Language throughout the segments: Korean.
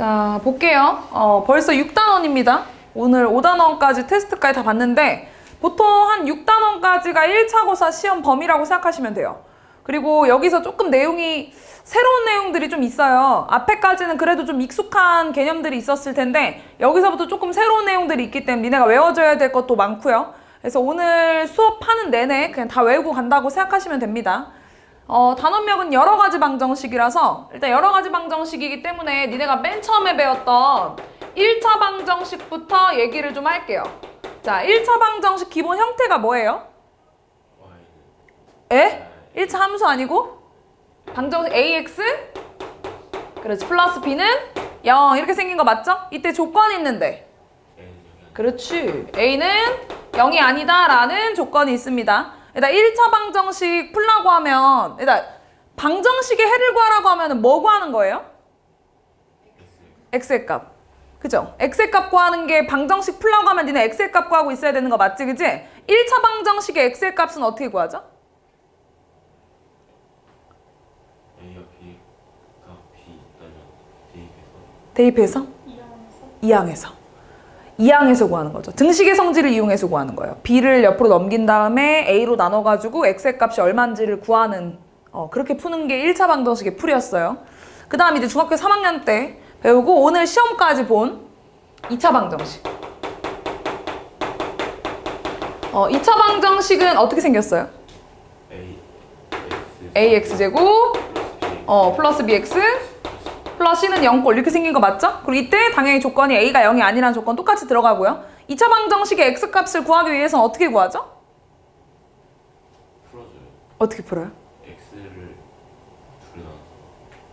자, 볼게요. 벌써 6단원입니다. 오늘 5단원까지 테스트까지 다 봤는데 보통 한 6단원까지가 1차 고사 시험 범위라고 생각하시면 돼요. 그리고 여기서 조금 내용이 새로운 내용들이 좀 있어요. 앞에까지는 그래도 좀 익숙한 개념들이 있었을 텐데 여기서부터 조금 새로운 내용들이 있기 때문에 니네가 외워줘야 될 것도 많고요. 그래서 오늘 수업하는 내내 그냥 다 외우고 간다고 생각하시면 됩니다. 단원명은 여러 가지 방정식이라서 일단 여러 가지 방정식이기 때문에 니네가 맨 처음에 배웠던 1차 방정식부터 얘기를 좀 할게요. 자, 1차 방정식 기본 형태가 뭐예요? 에? 1차 함수 아니고? 방정식 ax 그렇지, 플러스 b는 0 이렇게 생긴 거 맞죠? 이때 조건이 있는데 그렇지, a는 0이 아니다 라는 조건이 있습니다. 일단 1차 방정식 풀라고 하면 일단 방정식의 해를 구하라고 하면 뭐 구하는 거예요? x의 값. 그죠? x의 값 구하는 게 방정식 풀라고 하면 니네 x의 값 구하고 있어야 되는 거 맞지? 그지? 1차 방정식의 x의 값은 어떻게 구하죠? A와 B가 B 있다면 대입해서? 이항에서 구하는 거죠. 등식의 성질을 이용해서 구하는 거예요. b를 옆으로 넘긴 다음에 a로 나눠가지고 x의 값이 얼마인지를 구하는 그렇게 푸는 게 1차 방정식의 풀이었어요. 그 다음 이제 중학교 3학년 때 배우고 오늘 시험까지 본 2차 방정식. 2차 방정식은 어떻게 생겼어요? ax제곱 플러스 bx 플러스 c는 0꼴 이렇게 생긴 거 맞죠? 그리고 이때 당연히 조건이 a가 0이 아니라는 조건 똑같이 들어가고요. 2차 방정식의 x값을 구하기 위해서는 어떻게 구하죠? 풀어줘요. 어떻게 풀어요? X를 둘에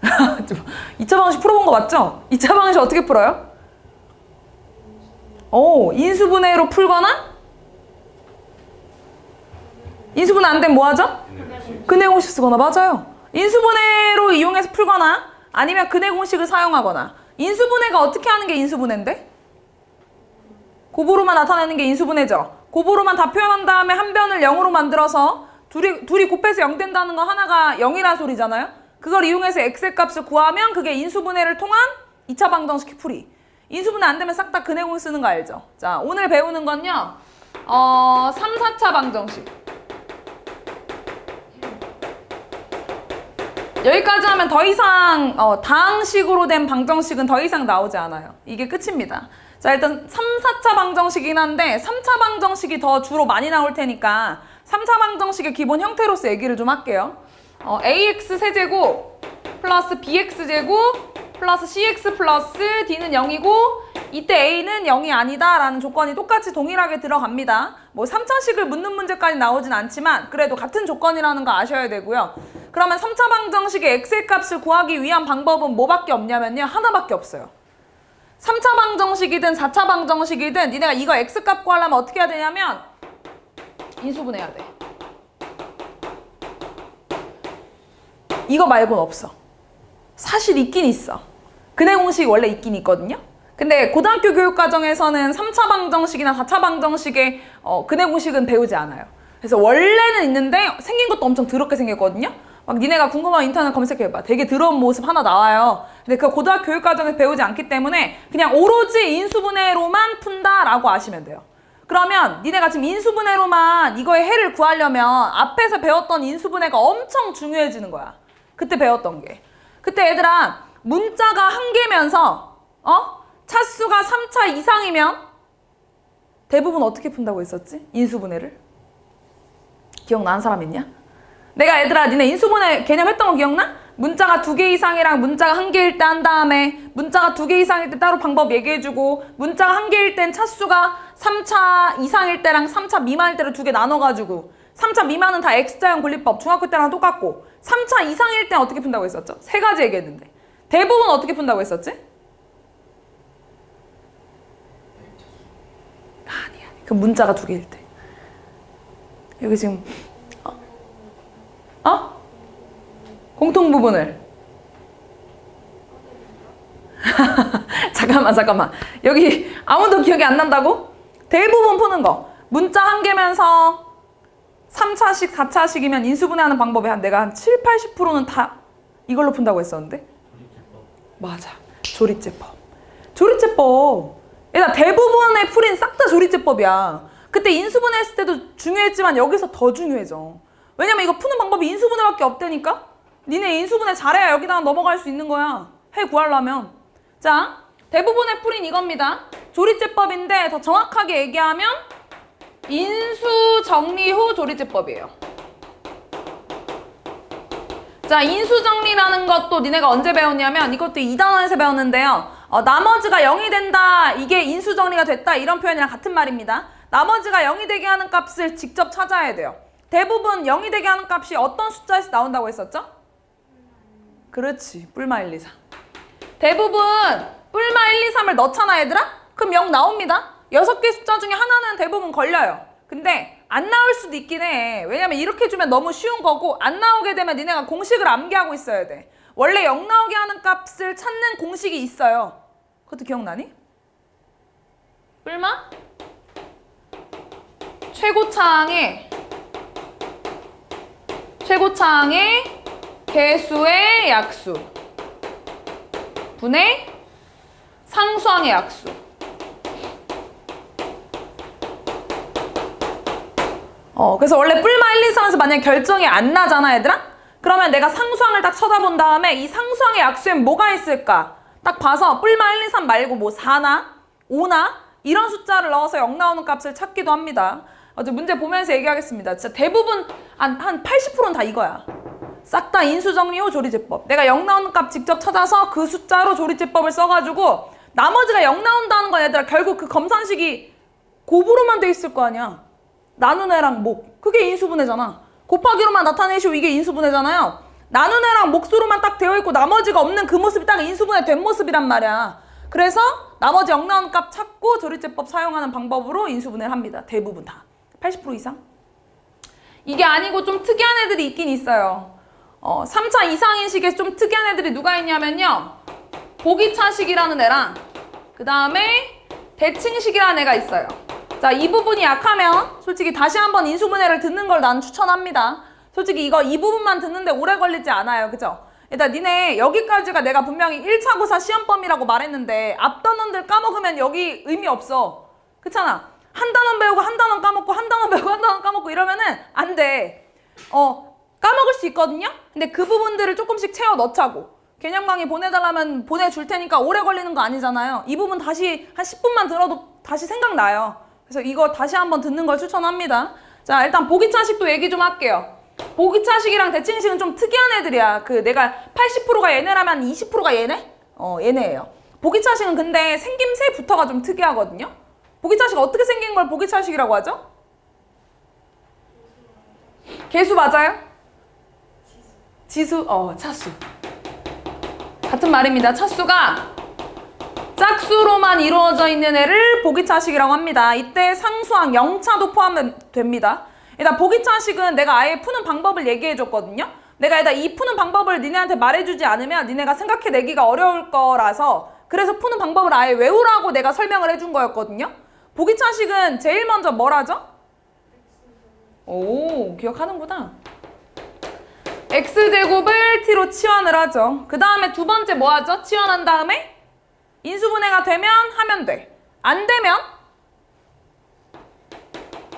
나눠서 2차 방정식 풀어본 거 맞죠? 2차 방정식 어떻게 풀어요? 인수분해로 풀거나 인수분해 안 되면 뭐 하죠? 근해 공식 쓰거나. 맞아요. 인수분해로 이용해서 풀거나 아니면 근해 공식을 사용하거나. 인수분해가 어떻게 하는 게 인수분해인데? 곱으로만 나타내는 게 인수분해죠. 곱으로만 다 표현한 다음에 한 변을 0으로 만들어서 둘이 곱해서 0 된다는 거 하나가 0이라는 소리잖아요. 그걸 이용해서 x의 값을 구하면 그게 인수분해를 통한 2차 방정식 풀이. 인수분해 안 되면 싹 다 근해 공식 쓰는 거 알죠? 자, 오늘 배우는 건요. 3, 4차 방정식. 여기까지 하면 더 이상 다항식으로 된 방정식은 더 이상 나오지 않아요. 이게 끝입니다. 자, 일단 3, 4차 방정식이긴 한데 3차 방정식이 더 주로 많이 나올 테니까 3차 방정식의 기본 형태로서 얘기를 좀 할게요. ax 세제곱 플러스 bx제곱 플러스 cx 플러스 d는 0이고 이때 a는 0이 아니다 라는 조건이 똑같이 동일하게 들어갑니다. 뭐 3차식을 묻는 문제까지 나오진 않지만 그래도 같은 조건이라는 거 아셔야 되고요. 그러면 3차 방정식의 x의 값을 구하기 위한 방법은 뭐밖에 없냐면요. 하나밖에 없어요. 3차 방정식이든 4차 방정식이든 니네가 이거 x값 구하려면 어떻게 해야 되냐면 인수분해해야 돼. 이거 말고는 없어. 사실 있긴 있어. 근해 공식이 원래 있긴 있거든요. 근데 고등학교 교육과정에서는 3차 방정식이나 4차 방정식의 근해 공식은 배우지 않아요. 그래서 원래는 있는데 생긴 것도 엄청 더럽게 생겼거든요. 막 니네가 궁금하면 인터넷 검색해봐. 되게 더러운 모습 하나 나와요. 근데 그 고등학교 교육과정에서 배우지 않기 때문에 그냥 오로지 인수분해로만 푼다라고 아시면 돼요. 그러면 니네가 지금 인수분해로만 이거의 해를 구하려면 앞에서 배웠던 인수분해가 엄청 중요해지는 거야. 그때 배웠던 게. 그때 얘들아 문자가 한 개면서 차수가 3차 이상이면 대부분 어떻게 푼다고 했었지? 인수분해를? 기억나는 사람 있냐? 내가 얘들아 니네 인수분해 개념 했던 거 기억나? 문자가 2개 이상이랑 문자가 1개일 때 한 다음에 문자가 2개 이상일 때 따로 방법 얘기해주고 문자가 1개일 땐 차수가 3차 이상일 때랑 3차 미만일 때로 2개 나눠가지고 3차 미만은 다 X자형 분리법 중학교 때랑 똑같고 3차 이상일 땐 어떻게 푼다고 했었죠? 3가지 얘기했는데 대부분 어떻게 푼다고 했었지? 아니 그 문자가 2개일 때 여기 지금 공통 부분을 잠깐만 여기 아무도 기억이 안 난다고? 대부분 푸는 거 문자 한 개면서 3차식 4차식이면 인수분해하는 방법이 내가 한 7, 80%는 다 이걸로 푼다고 했었는데 맞아. 조리제법. 조리제법. 얘들아, 대부분의 풀이는 싹 다 조리제법이야. 그때 인수분해 했을 때도 중요했지만 여기서 더 중요해져. 왜냐면 이거 푸는 방법이 인수분해밖에 없다니까? 니네 인수분해 잘해야 여기다가 넘어갈 수 있는 거야. 해 구하려면. 자, 대부분의 풀이는 이겁니다. 조리제법인데 더 정확하게 얘기하면 인수정리 후 조리제법이에요. 자, 인수정리라는 것도 니네가 언제 배웠냐면 이것도 2단원에서 배웠는데요. 나머지가 0이 된다. 이게 인수정리가 됐다. 이런 표현이랑 같은 말입니다. 나머지가 0이 되게 하는 값을 직접 찾아야 돼요. 대부분 0이 되게 하는 값이 어떤 숫자에서 나온다고 했었죠? 그렇지. 뿔마 1, 2, 4. 대부분 뿔마 1, 2, 3을 넣잖아, 얘들아? 그럼 0 나옵니다. 6개 숫자 중에 하나는 대부분 걸려요. 근데 안 나올 수도 있긴 해. 왜냐면 이렇게 주면 너무 쉬운 거고 안 나오게 되면 니네가 공식을 암기하고 있어야 돼. 원래 0 나오게 하는 값을 찾는 공식이 있어요. 그것도 기억나니? 뿔마 최고차항의 개수의 약수 분의 상수항의 약수. 그래서 원래 뿔마 1, 2, 3에서 만약에 결정이 안 나잖아, 얘들아? 그러면 내가 상수항을 딱 쳐다본 다음에 이 상수항의 약수엔 뭐가 있을까? 딱 봐서 뿔마 1, 2, 3 말고 뭐 4나 5나 이런 숫자를 넣어서 0 나오는 값을 찾기도 합니다. 문제 보면서 얘기하겠습니다. 진짜 대부분 한 80%는 다 이거야. 싹 다 인수정리 후 조리제법. 내가 0 나오는 값 직접 찾아서 그 숫자로 조리제법을 써가지고 나머지가 0 나온다는 건 얘들아 결국 그 검산식이 곱으로만 돼 있을 거 아니야. 나누네랑 목. 그게 인수분해잖아. 곱하기로만 나타내시고 이게 인수분해잖아요. 나누네랑 목수로만 딱 되어 있고 나머지가 없는 그 모습이 딱 인수분해 된 모습이란 말이야. 그래서 나머지 0 나오는 값 찾고 조리제법 사용하는 방법으로 인수분해를 합니다. 대부분 다. 80% 이상? 이게 아니고 좀 특이한 애들이 있긴 있어요. 3차 이상인식에 좀 특이한 애들이 누가 있냐면요. 보기차식이라는 애랑 그 다음에 대칭식이라는 애가 있어요. 자, 이 부분이 약하면 솔직히 다시 한번 인수분해를 듣는 걸 난 추천합니다. 솔직히 이 부분만 듣는데 오래 걸리지 않아요. 그죠? 일단 니네 여기까지가 내가 분명히 1차 고사 시험범위라고 말했는데 앞 단원들 까먹으면 여기 의미 없어. 그렇잖아. 한 단원 배우고 한 단원 까먹고 한 단원 배우고 한 단원 까먹고 이러면은 안 돼. 까먹을 수 있거든요. 근데 그 부분들을 조금씩 채워 넣자고. 개념 강의 보내달라면 보내줄 테니까 오래 걸리는 거 아니잖아요. 이 부분 다시 한 10분만 들어도 다시 생각나요. 그래서 이거 다시 한번 듣는 걸 추천합니다. 자, 일단 보기차식도 얘기 좀 할게요. 보기차식이랑 대칭식은 좀 특이한 애들이야. 내가 80%가 얘네라면 20%가 얘네? 얘네예요. 보기차식은 근데 생김새부터가 좀 특이하거든요. 보기차식 어떻게 생긴 걸 보기차식이라고 하죠? 개수 맞아요? 지수, 차수. 같은 말입니다. 차수가 짝수로만 이루어져 있는 애를 보기차식이라고 합니다. 이때 상수항 0차도 포함됩니다. 일단 보기차식은 내가 아예 푸는 방법을 얘기해줬거든요. 내가 일단 이 푸는 방법을 니네한테 말해주지 않으면 니네가 생각해내기가 어려울 거라서 그래서 푸는 방법을 아예 외우라고 내가 설명을 해준 거였거든요. 보기차식은 제일 먼저 뭘 하죠? 오, 기억하는구나. x제곱을 t로 치환을 하죠. 그 다음에 두 번째 뭐 하죠? 치환한 다음에 인수분해가 되면 하면 돼. 안 되면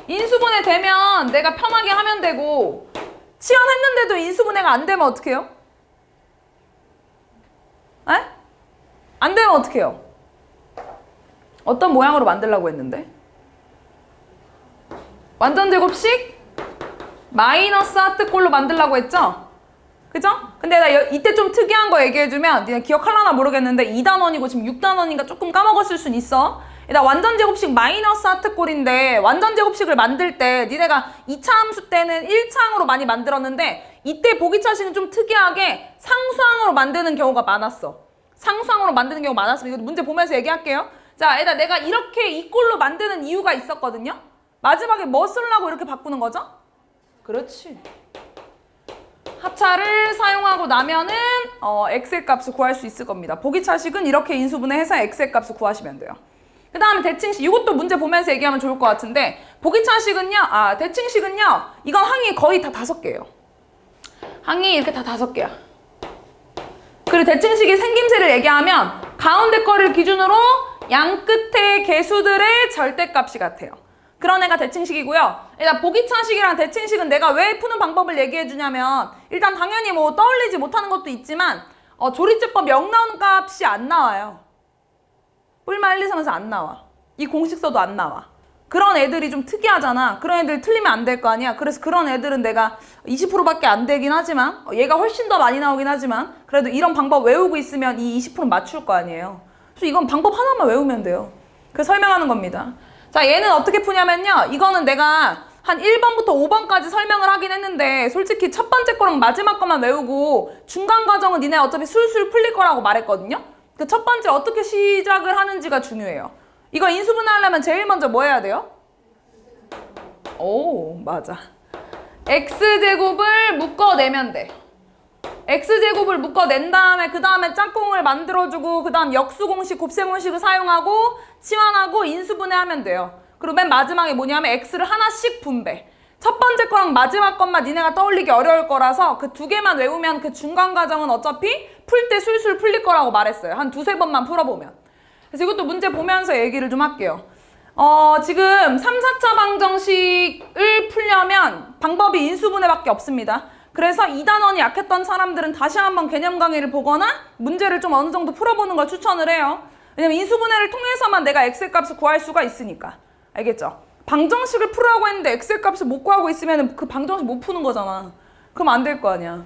인수분해 되면 내가 편하게 하면 되고 치환했는데도 인수분해가 안 되면 어떡해요? 에? 안 되면 어떡해요? 어떤 모양으로 만들려고 했는데? 완전 제곱식 마이너스 하트꼴로 만들려고 했죠? 그죠? 근데 나 이때 좀 특이한 거 얘기해주면 니네 기억할라나 모르겠는데 2단원이고 지금 6단원인가 조금 까먹었을 순 있어. 일단 완전 제곱식 마이너스 하트꼴인데 완전 제곱식을 만들 때 니네가 2차 함수 때는 1차항으로 많이 만들었는데 이때 보기차식은 좀 특이하게 상수항으로 만드는 경우가 많았어. 상수항으로 만드는 경우가 많았으면 이거 문제 보면서 얘기할게요. 자, 일단 내가 이렇게 이 꼴로 만드는 이유가 있었거든요. 마지막에 뭐 쓰려고 이렇게 바꾸는 거죠? 그렇지. 합차를 사용하고 나면은 x의 값을 구할 수 있을 겁니다. 보기차식은 이렇게 인수분해해서 x의 값을 구하시면 돼요. 그 다음에 대칭식, 이것도 문제 보면서 얘기하면 좋을 것 같은데 보기차식은요, 대칭식은요, 이건 항이 거의 다 5개예요. 항이 이렇게 다 5개야. 그리고 대칭식의 생김새를 얘기하면 가운데 거를 기준으로 양 끝의 개수들의 절대값이 같아요. 그런 애가 대칭식이고요. 일단 보기차식이랑 대칭식은 내가 왜 푸는 방법을 얘기해 주냐면 일단 당연히 뭐 떠올리지 못하는 것도 있지만 조리제법 0 나오는 값이 안 나와요. 뿔마 1, 2, 3에서 안 나와. 이 공식 써도 안 나와. 그런 애들이 좀 특이하잖아. 그런 애들 틀리면 안 될 거 아니야. 그래서 그런 애들은 내가 20%밖에 안 되긴 하지만 얘가 훨씬 더 많이 나오긴 하지만 그래도 이런 방법 외우고 있으면 이 20%는 맞출 거 아니에요. 그래서 이건 방법 하나만 외우면 돼요. 그래서 설명하는 겁니다. 자, 얘는 어떻게 푸냐면요. 이거는 내가 한 1번부터 5번까지 설명을 하긴 했는데 솔직히 첫 번째 거랑 마지막 거만 외우고 중간 과정은 니네 어차피 술술 풀릴 거라고 말했거든요. 그 첫 번째 어떻게 시작을 하는지가 중요해요. 이거 인수분해하려면 제일 먼저 뭐 해야 돼요? 오, 맞아. x제곱을 묶어내면 돼. x제곱을 묶어낸 다음에 그 다음에 짝꿍을 만들어주고 그 다음 역수공식, 곱셈공식을 사용하고 치환하고 인수분해하면 돼요. 그리고 맨 마지막에 뭐냐면 x를 하나씩 분배. 첫 번째 거랑 마지막 것만 니네가 떠올리기 어려울 거라서 그 두 개만 외우면 그 중간 과정은 어차피 풀 때 술술 풀릴 거라고 말했어요. 한 두세 번만 풀어보면. 그래서 이것도 문제 보면서 얘기를 좀 할게요. 지금 3, 4차 방정식을 풀려면 방법이 인수분해밖에 없습니다. 그래서 2단원이 약했던 사람들은 다시 한번 개념 강의를 보거나 문제를 좀 어느 정도 풀어보는 걸 추천을 해요. 왜냐면 인수분해를 통해서만 내가 x의 값을 구할 수가 있으니까. 알겠죠? 방정식을 풀으라고 했는데 x의 값을 못 구하고 있으면 그 방정식 못 푸는 거잖아. 그럼 안 될 거 아니야.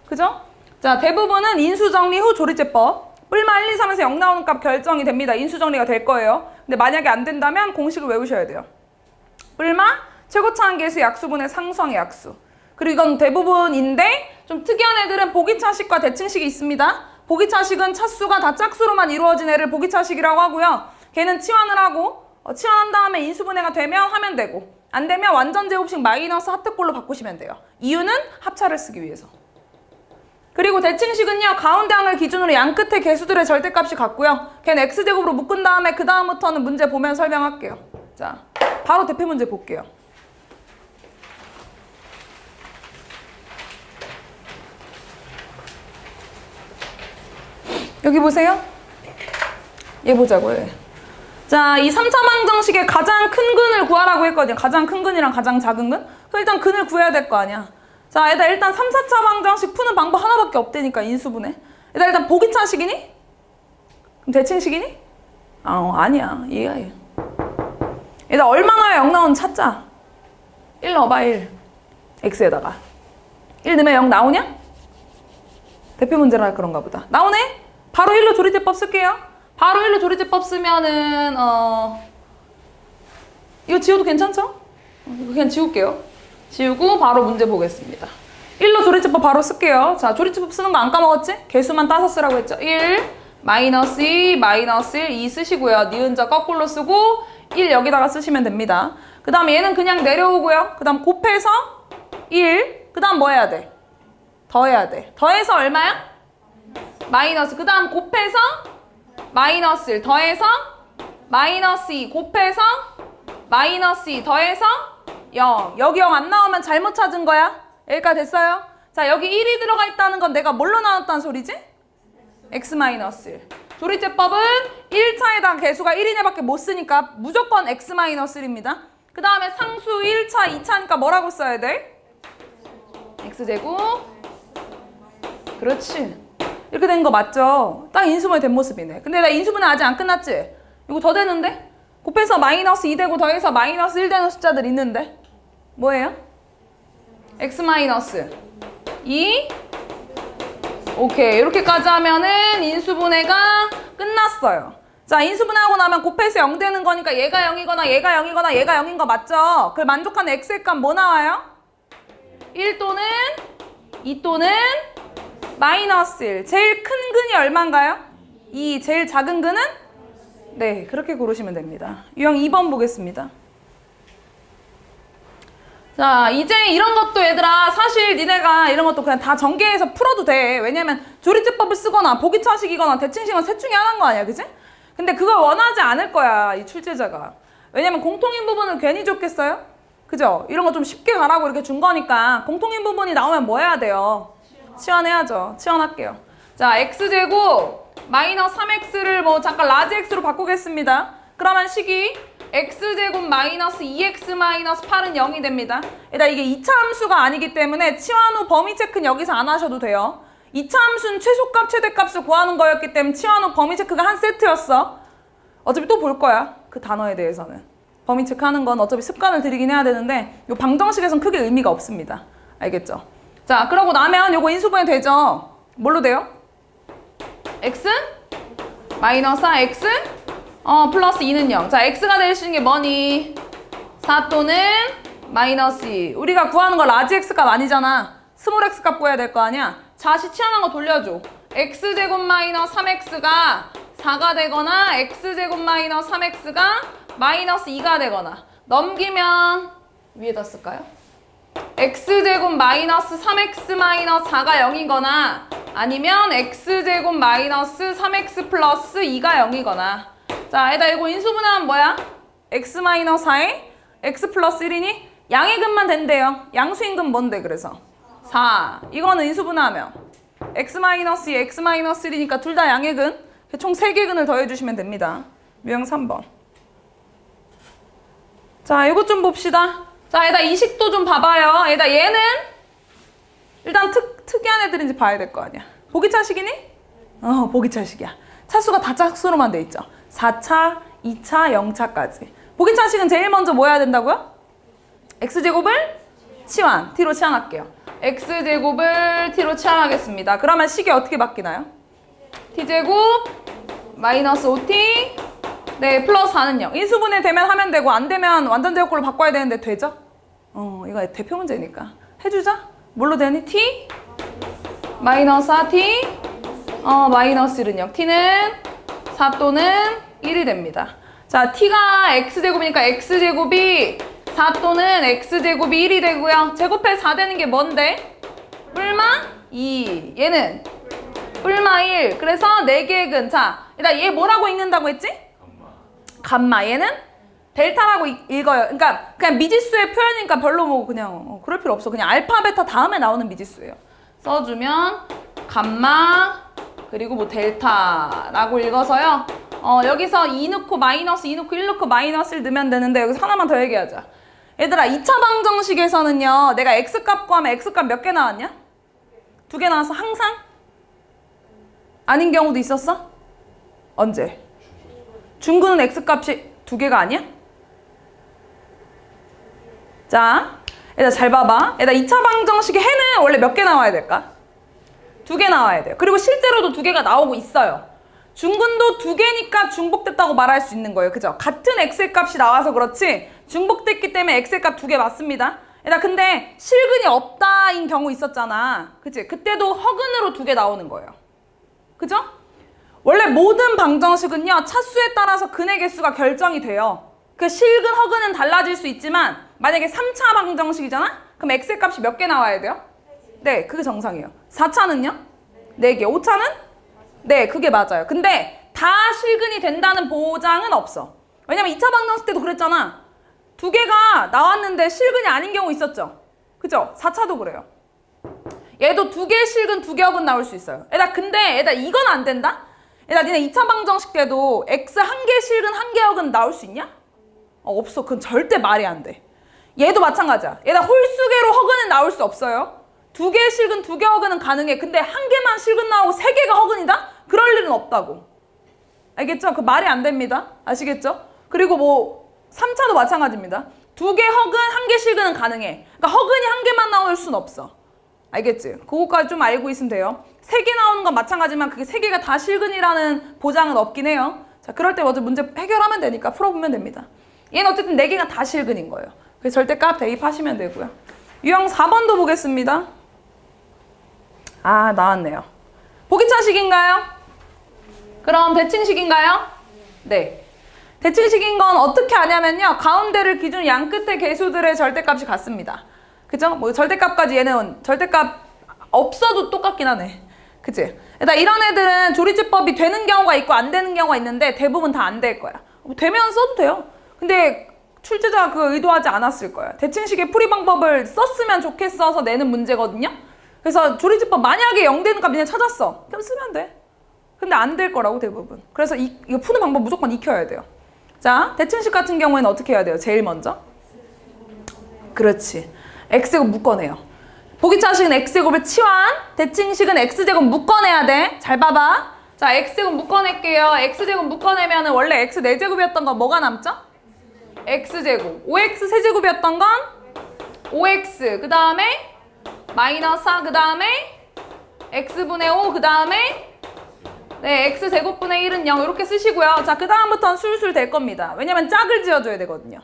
그죠? 자, 대부분은 인수정리 후 조리제법. 뿔마 1, 2, 3에서 0 나오는 값 결정이 됩니다. 인수정리가 될 거예요. 근데 만약에 안 된다면 공식을 외우셔야 돼요. 뿔마 최고차항 계수 약수분의 상수항의 약수. 그리고 이건 대부분인데 좀 특이한 애들은 보기차식과 대칭식이 있습니다. 보기차식은 차수가 다 짝수로만 이루어진 애를 보기차식이라고 하고요. 걔는 치환을 하고 치환한 다음에 인수분해가 되면 하면 되고 안 되면 완전 제곱식 마이너스 하트꼴로 바꾸시면 돼요. 이유는 합차를 쓰기 위해서. 그리고 대칭식은요. 가운데 항을 기준으로 양 끝의 개수들의 절대값이 같고요. 걔는 x제곱으로 묶은 다음에 그 다음부터는 문제 보면 설명할게요. 자, 바로 대표 문제 볼게요. 여기 보세요. 얘 보자고 해. 자, 이 3차 방정식의 가장 큰 근을 구하라고 했거든요. 가장 큰 근이랑 가장 작은 근. 그럼 일단 근을 구해야 될 거 아니야. 자, 일단 3, 4차 방정식 푸는 방법 하나밖에 없다니까, 인수분해. 일단 보기차식이니? 그럼 대칭식이니? 아니야. 이해가 해. 일단 얼마나 0 나오는 찾자. 1 넣어봐, 1. x에다가. 1 넣으면 0 나오냐? 대표 문제라 그런가 보다. 나오네? 바로 1로 조리제법 쓸게요. 바로 1로 조리제법 쓰면은 이거 지워도 괜찮죠? 이거 그냥 지울게요. 지우고 바로 문제 보겠습니다. 1로 조리제법 바로 쓸게요. 자, 조리제법 쓰는 거 안 까먹었지? 개수만 따서 쓰라고 했죠. 1, 마이너스 2, 마이너스 1, 2 쓰시고요. 니은자 거꾸로 쓰고 1 여기다가 쓰시면 됩니다. 그 다음 얘는 그냥 내려오고요. 그 다음 곱해서 1, 그 다음 뭐 해야 돼? 더해야 돼. 더해서 얼마야? 마이너스. 그 다음 곱해서 마이너스 1 더해서 마이너스 2 곱해서 마이너스 2 더해서 0. 여기 0 안 나오면 잘못 찾은 거야. 여기까지 됐어요? 자, 여기 1이 들어가 있다는 건 내가 뭘로 나눴다는 소리지? x-1. 조리제법은 1차에다가 개수가 1이네 밖에 못 쓰니까 무조건 x-1입니다. 그 다음에 상수 1차, 2차니까 뭐라고 써야 돼? x제곱. 그렇지. 이렇게 된 거 맞죠? 딱 인수분해 된 모습이네. 근데 나 인수분해 아직 안 끝났지? 이거 더 되는데? 곱해서 마이너스 2 되고 더해서 마이너스 1 되는 숫자들 있는데? 뭐예요? x 마이너스 2. 오케이. 이렇게까지 하면은 인수분해가 끝났어요. 자, 인수분해하고 나면 곱해서 0 되는 거니까 얘가 0이거나 얘가 0이거나 얘가 0인 거 맞죠? 그걸 만족하는 x의 값 뭐 나와요? 1 또는 2 또는 마이너스 1. 제일 큰 근이 얼마인가요? 2. 제일 작은 근은? 네, 그렇게 고르시면 됩니다. 유형 2번 보겠습니다. 자, 이제 이런 것도 얘들아 사실 니네가 이런 것도 그냥 다 전개해서 풀어도 돼. 왜냐면 조리제법을 쓰거나 보기차식이거나 대칭식은 셋 중에 하나인 거 아니야, 그치? 근데 그걸 원하지 않을 거야, 이 출제자가. 왜냐면 공통인 부분을 괜히 줬겠어요? 그죠? 이런 거 좀 쉽게 가라고 이렇게 준 거니까 공통인 부분이 나오면 뭐 해야 돼요? 치환해야죠. 치환할게요. 자, x제곱 마이너스 3x를 뭐 잠깐 라지 x로 바꾸겠습니다. 그러면 식이 x제곱 마이너스 2x 마이너스 8은 0이 됩니다. 일단 이게 2차 함수가 아니기 때문에 치환 후 범위 체크는 여기서 안 하셔도 돼요. 2차 함수는 최소값, 최대값을 구하는 거였기 때문에 치환 후 범위 체크가 한 세트였어. 어차피 또 볼 거야. 그 단어에 대해서는. 범위 체크하는 건 어차피 습관을 들이긴 해야 되는데 이 방정식에선 크게 의미가 없습니다. 알겠죠? 자, 그러고 나면 요거 인수분해 되죠? 뭘로 돼요? x 마이너스 4x 플러스 2는 0. 자, x가 될 수 있는 게 뭐니? 4 또는 마이너스 2. 우리가 구하는 거 라지 x 값 아니잖아. 스몰 x 값 구해야 될 거 아니야? 자시 치환한 거 돌려줘. x제곱 마이너스 3x가 4가 되거나 x제곱 마이너스 3x가 마이너스 2가 되거나 넘기면 위에다 쓸까요? x제곱 마이너스 3x 마이너스 4가 0이거나 아니면 x제곱 마이너스 3x 플러스 2가 0이거나 자, 얘다 이거 인수분해하면 뭐야? x 마이너스 4에 x 플러스 1이니 양의 근만 된대요. 양수인 근 뭔데 그래서? 4. 이거는 인수분해하면 x 마이너스 2, x 마이너스 1이니까 둘 다 양의 근. 총 3개 근을 더해주시면 됩니다. 유형 3번. 자, 이것 좀 봅시다. 자, 얘다 이 식도 좀 봐봐요. 얘는 일단 특이한 애들인지 봐야 될 거 아니야. 보기차식이니? 보기차식이야. 차수가 다 짝수로만 돼 있죠. 4차, 2차, 0차까지. 보기차식은 제일 먼저 뭐 해야 된다고요? x제곱을 치환, t로 치환할게요. x제곱을 t로 치환하겠습니다. 그러면 식이 어떻게 바뀌나요? t제곱 마이너스 5t 네, 플러스 4는 0. 인수분해 되면 하면 되고 안 되면 완전 제곱꼴로 바꿔야 되는데 되죠? 이거 대표 문제니까. 해주자. 뭘로 되니? t 마이너스 4t 마이너스 1은 0. t는 4 또는 1이 됩니다. 자, t가 x제곱이니까 x제곱이 4 또는 x제곱이 1이 되고요. 제곱해 4 되는 게 뭔데? 뿔마 2. 얘는 뿔마 1. 그래서 4개의 근. 자, 일단 얘 뭐라고 읽는다고 했지? 감마. 얘는 델타라고 읽어요. 그러니까 그냥 미지수의 표현이니까 별로 뭐 그냥 그럴 필요 없어. 그냥 알파, 베타 다음에 나오는 미지수예요. 써주면 감마 그리고 뭐 델타라고 읽어서요. 여기서 2 넣고 마이너스 2 넣고 1 넣고 마이너스 1 넣으면 되는데 여기서 하나만 더 얘기하자. 얘들아 2차 방정식에서는요. 내가 x값 구하면 x값 몇 개 나왔냐? 2개 나와서 항상? 아닌 경우도 있었어? 언제? 중근은 x값이 2개가 아니야? 자, 얘들아 잘 봐봐. 얘들아 2차 방정식의 해는 원래 몇 개 나와야 될까? 2개 나와야 돼요. 그리고 실제로도 2개가 나오고 있어요. 중근도 2개니까 중복됐다고 말할 수 있는 거예요. 그죠? 같은 x의 값이 나와서 그렇지 중복됐기 때문에 x의 값 2개 맞습니다. 얘들아 근데 실근이 없다인 경우 있었잖아. 그치? 그때도 허근으로 2개 나오는 거예요. 그죠? 원래 모든 방정식은요. 차수에 따라서 근의 개수가 결정이 돼요. 그 실근, 허근은 달라질 수 있지만 만약에 3차 방정식이잖아? 그럼 x의 값이 몇 개 나와야 돼요? 네, 그게 정상이에요. 4차는요? 4개. 5차는? 네, 그게 맞아요. 근데 다 실근이 된다는 보장은 없어. 왜냐면 2차 방정식 때도 그랬잖아. 2개가 나왔는데 실근이 아닌 경우 있었죠? 그죠? 4차도 그래요. 얘도 2개 실근, 2개 허근 나올 수 있어요. 근데 이건 안 된다? 니네 2차 방정식 때도 x 1개 실근, 1개 허근 나올 수 있냐? 없어. 그건 절대 말이 안 돼. 얘도 마찬가지야. 홀수계로 허근은 나올 수 없어요. 2개 실근, 2개 허근은 가능해. 근데 1개만 실근 나오고 3개가 허근이다? 그럴 일은 없다고. 알겠죠? 그 말이 안 됩니다. 아시겠죠? 그리고 뭐 3차도 마찬가지입니다. 2개 허근, 1개 실근은 가능해. 그러니까 허근이 1개만 나올 순 없어. 알겠지? 그거까지 좀 알고 있으면 돼요. 3개 나오는 건 마찬가지지만 그게 3개가 다 실근이라는 보장은 없긴 해요. 자, 그럴 때 먼저 문제 해결하면 되니까 풀어보면 됩니다. 얘는 어쨌든 4개가 다 실근인 거예요. 그래서 절대값 대입하시면 되고요. 유형 4번도 보겠습니다. 아, 나왔네요. 보기차식인가요? 그럼 대칭식인가요? 네. 대칭식인 건 어떻게 하냐면요. 가운데를 기준 양 끝의 개수들의 절대값이 같습니다. 그죠? 뭐 절대값까지 얘는 절대값 없어도 똑같긴 하네. 그치? 일단 이런 애들은 조리제법이 되는 경우가 있고 안 되는 경우가 있는데 대부분 다 안 될 거야. 되면 써도 돼요. 근데 출제자가 그거 의도하지 않았을 거야. 대칭식의 풀이 방법을 썼으면 좋겠어서 내는 문제거든요. 그래서 조리제법 만약에 0 되는 값 그냥 찾았어. 그럼 쓰면 돼. 근데 안 될 거라고 대부분. 그래서 이거 푸는 방법 무조건 익혀야 돼요. 자, 대칭식 같은 경우에는 어떻게 해야 돼요? 제일 먼저. 그렇지. x제곱 묶어내요. 보기차식은 x제곱을 치환, 대칭식은 x제곱 묶어내야 돼. 잘 봐봐. 자, x제곱 묶어낼게요. x제곱 묶어내면 원래 x 4제곱이었던 건 뭐가 남죠? x제곱. 5x 세제곱이었던 건 5x. 그 다음에 마이너스 4. 그 다음에 x분의 5. 그 다음에 네, x제곱분의 1은 0 이렇게 쓰시고요. 자, 그 다음부터는 술술 될 겁니다. 왜냐면 짝을 지어줘야 되거든요.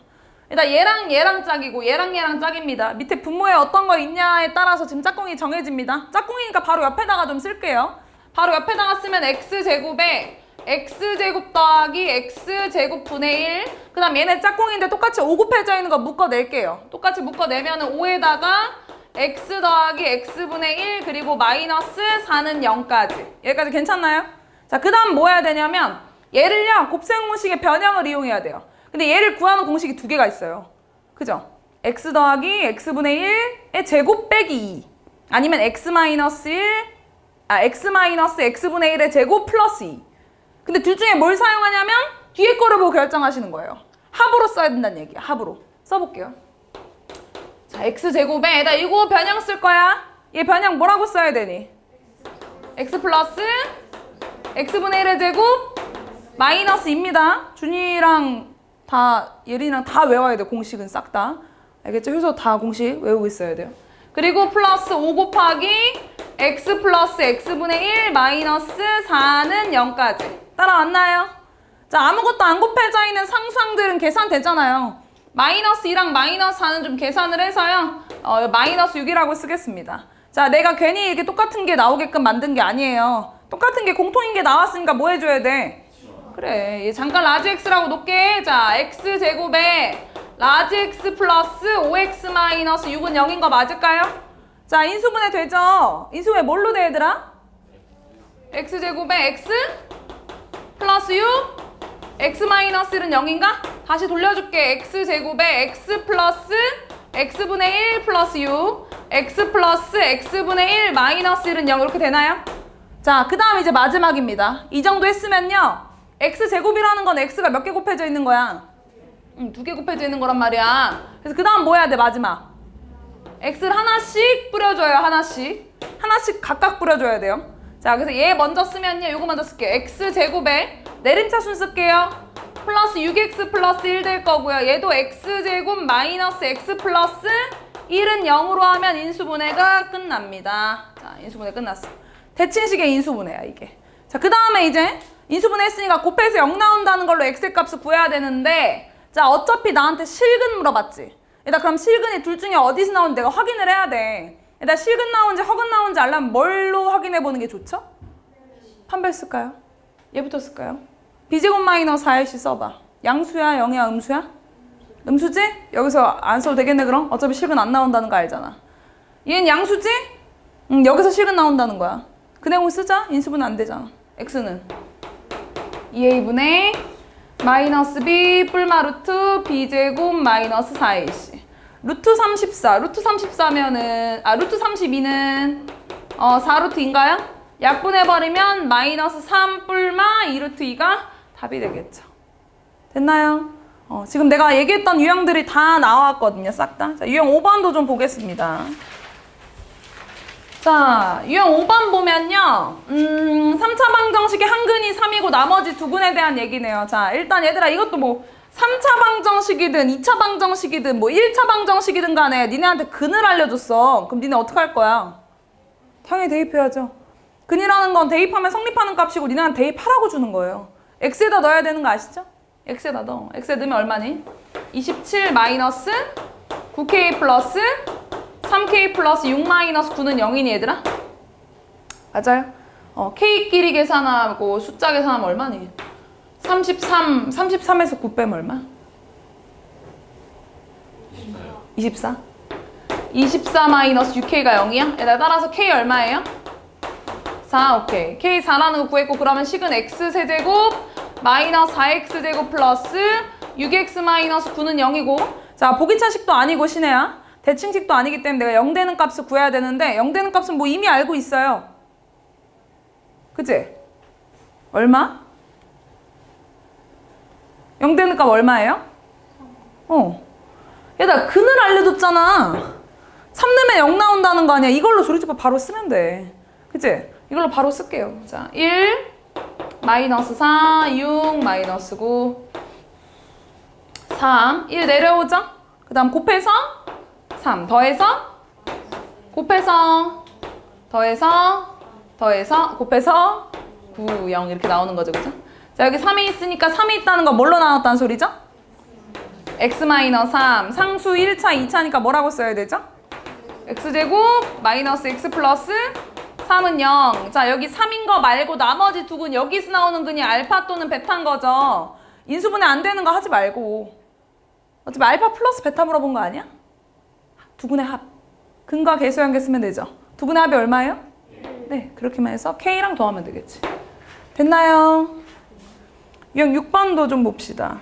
일단 얘랑 짝이고 얘랑 짝입니다. 밑에 분모에 어떤 거 있냐에 따라서 지금 짝꿍이 정해집니다. 짝꿍이니까 바로 옆에다가 좀 쓸게요. 바로 옆에다가 쓰면 x제곱에 x제곱 더하기 x제곱분의 1. 그 다음 얘네 짝꿍인데 똑같이 5 곱해져 있는 거 묶어낼게요. 똑같이 묶어내면 5에다가 x 더하기 x분의 1 그리고 마이너스 4는 0까지. 여기까지 괜찮나요? 자, 그 다음 뭐 해야 되냐면 얘를요 곱셈 공식의 변형을 이용해야 돼요. 근데 얘를 구하는 공식이 두 개가 있어요. 그죠? x 더하기 x분의 1의 제곱 빼기 2 아니면 x 마이너스 x분의 1의 제곱 플러스 2. 근데 둘 중에 뭘 사용하냐면 뒤에 거를 보고 결정하시는 거예요. 합으로 써야 된다는 얘기야. 합으로. 써볼게요. 자, x제곱에 나 이거 변형 쓸 거야. 얘 변형 뭐라고 써야 되니? x 플러스 x분의 1의 제곱 마이너스 2입니다. 준이랑 다 예린이랑 다 외워야 돼. 공식은 싹 다. 알겠죠? 효소 다 공식 외우고 있어야 돼요. 그리고 플러스 5 곱하기 x 플러스 x분의 1 마이너스 4는 0까지. 따라왔나요? 자, 아무것도 안 곱해져 있는 상수항들은 계산되잖아요. 마이너스 2랑 마이너스 4는 좀 계산을 해서요. 마이너스 6이라고 쓰겠습니다. 자, 내가 괜히 이렇게 똑같은 게 나오게끔 만든 게 아니에요. 똑같은 게 공통인 게 나왔으니까 뭐 해줘야 돼? 그래, 얘 잠깐 라지 x라고 놓게 해. 자, x제곱에 라지 x 플러스 5x 마이너스 6은 0인 거 맞을까요? 자, 인수분해 되죠? 인수분해 뭘로 돼, 얘들아? x제곱에 x 플러스 6 x 마이너스 1은 0인가? 다시 돌려줄게. x제곱에 x 플러스 x분의 1 플러스 6 x 플러스 x분의 1 마이너스 1은 0 이렇게 되나요? 자, 그 다음 이제 마지막입니다. 이 정도 했으면요 x제곱이라는 건 x가 몇 개 곱해져 있는 거야? 2개 곱해져 있는 거란 말이야. 그래서 그 다음 뭐 해야 돼? 마지막 x를 하나씩 뿌려줘요. 하나씩 각각 뿌려줘야 돼요. 자, 그래서 얘 먼저 쓰면요 요거 먼저 쓸게요. x제곱에 내림차순 쓸게요. 플러스 6x 플러스 1 될 거고요. 얘도 x제곱 마이너스 x 플러스 1은 0으로 하면 인수분해가 끝납니다. 자, 인수분해 끝났어. 대칭식의 인수분해야 이게. 자, 그 다음에 이제 인수분해 했으니까 곱해서 0 나온다는 걸로 x의 값을 구해야 되는데, 자, 어차피 나한테 실근 물어봤지. 일단 그럼 실근이 둘 중에 어디서 나오는지 내가 확인을 해야 돼. 일단 실근 나오는지 허근 나오는지 알려면 뭘로 확인해 보는 게 좋죠? 판별 쓸까요? 얘부터 쓸까요? b제곱 마이너스 4ac 써봐. 양수야, 0이야, 음수야? 음수지? 여기서 안 써도 되겠네 그럼? 어차피 실근 안 나온다는 거 알잖아. 얘는 양수지? 여기서 실근 나온다는 거야. 그 내용 쓰자. 인수분해 안 되잖아. x는 2a분의 마이너스 b 뿔마 루트 b제곱 마이너스 4ac 루트 34. 루트 34면은 루트 32는 4루트인가요? 약분해버리면 마이너스 3 뿔마 2루트 2가 답이 되겠죠. 됐나요? 지금 내가 얘기했던 유형들이 다 나왔거든요. 싹 다. 자, 유형 5번도 좀 보겠습니다. 자, 유형 5번 보면요. 3차 방정식의 한 근이 3이고 나머지 두 근에 대한 얘기네요. 자, 일단 얘들아 이것도 뭐 3차 방정식이든 2차 방정식이든 뭐 1차 방정식이든 간에 니네한테 근을 알려줬어. 그럼 니네 어떡할 거야? 당연히 대입해야죠. 근이라는 건 대입하면 성립하는 값이고 니네한테 대입하라고 주는 거예요. x에다 넣어야 되는 거 아시죠? x에다 넣어. x에 넣으면 얼마니? 27 마이너스 9k 플러스 3k 플러스 6 마이너스 9는 0이니 얘들아? 맞아요. k끼리 계산하고 숫자 계산하면 얼마니? 33에서 9 빼면 얼마? 24. 24 마이너스 6k가 0이야? 얘들아 따라서 k 얼마예요? 4, 오케이. k 4라는 거 구했고 그러면 식은 x 세제곱 마이너스 4x 제곱 플러스 6x 마이너스 9는 0이고, 자, 보기차식도 아니고 신혜야. 대칭식도 아니기 때문에 내가 0 되는 값을 구해야 되는데 0 되는 값은 뭐 이미 알고 있어요. 그치? 얼마? 0 되는 값 얼마예요? 얘들아 근을 알려줬잖아. 3 넣으면 0 나온다는 거 아니야. 이걸로 조리집합 바로 쓰면 돼. 그치? 이걸로 바로 쓸게요. 자, 1 마이너스 4 6 마이너스 9 3 1 내려오죠? 그 다음 곱해서 3 더해서 곱해서 더해서 곱해서 9 0 이렇게 나오는 거죠. 그죠? 자, 여기 3이 있으니까 3이 있다는 건 뭘로 나왔다는 소리죠? x-3 상수 1차 2차니까 뭐라고 써야 되죠? x제곱 마이너스 x 플러스 3은 0. 자, 여기 3인 거 말고 나머지 두 근 여기서 나오는 근이 알파 또는 베타인 거죠. 인수분해 안 되는 거 하지 말고. 어차피 알파 플러스 베타 물어본 거 아니야? 두 근의 합. 근과 계수 연계 쓰면 되죠. 두 근의 합이 얼마예요? 네, 그렇게만 해서 k랑 더하면 되겠지. 됐나요? 유형 6번도 좀 봅시다.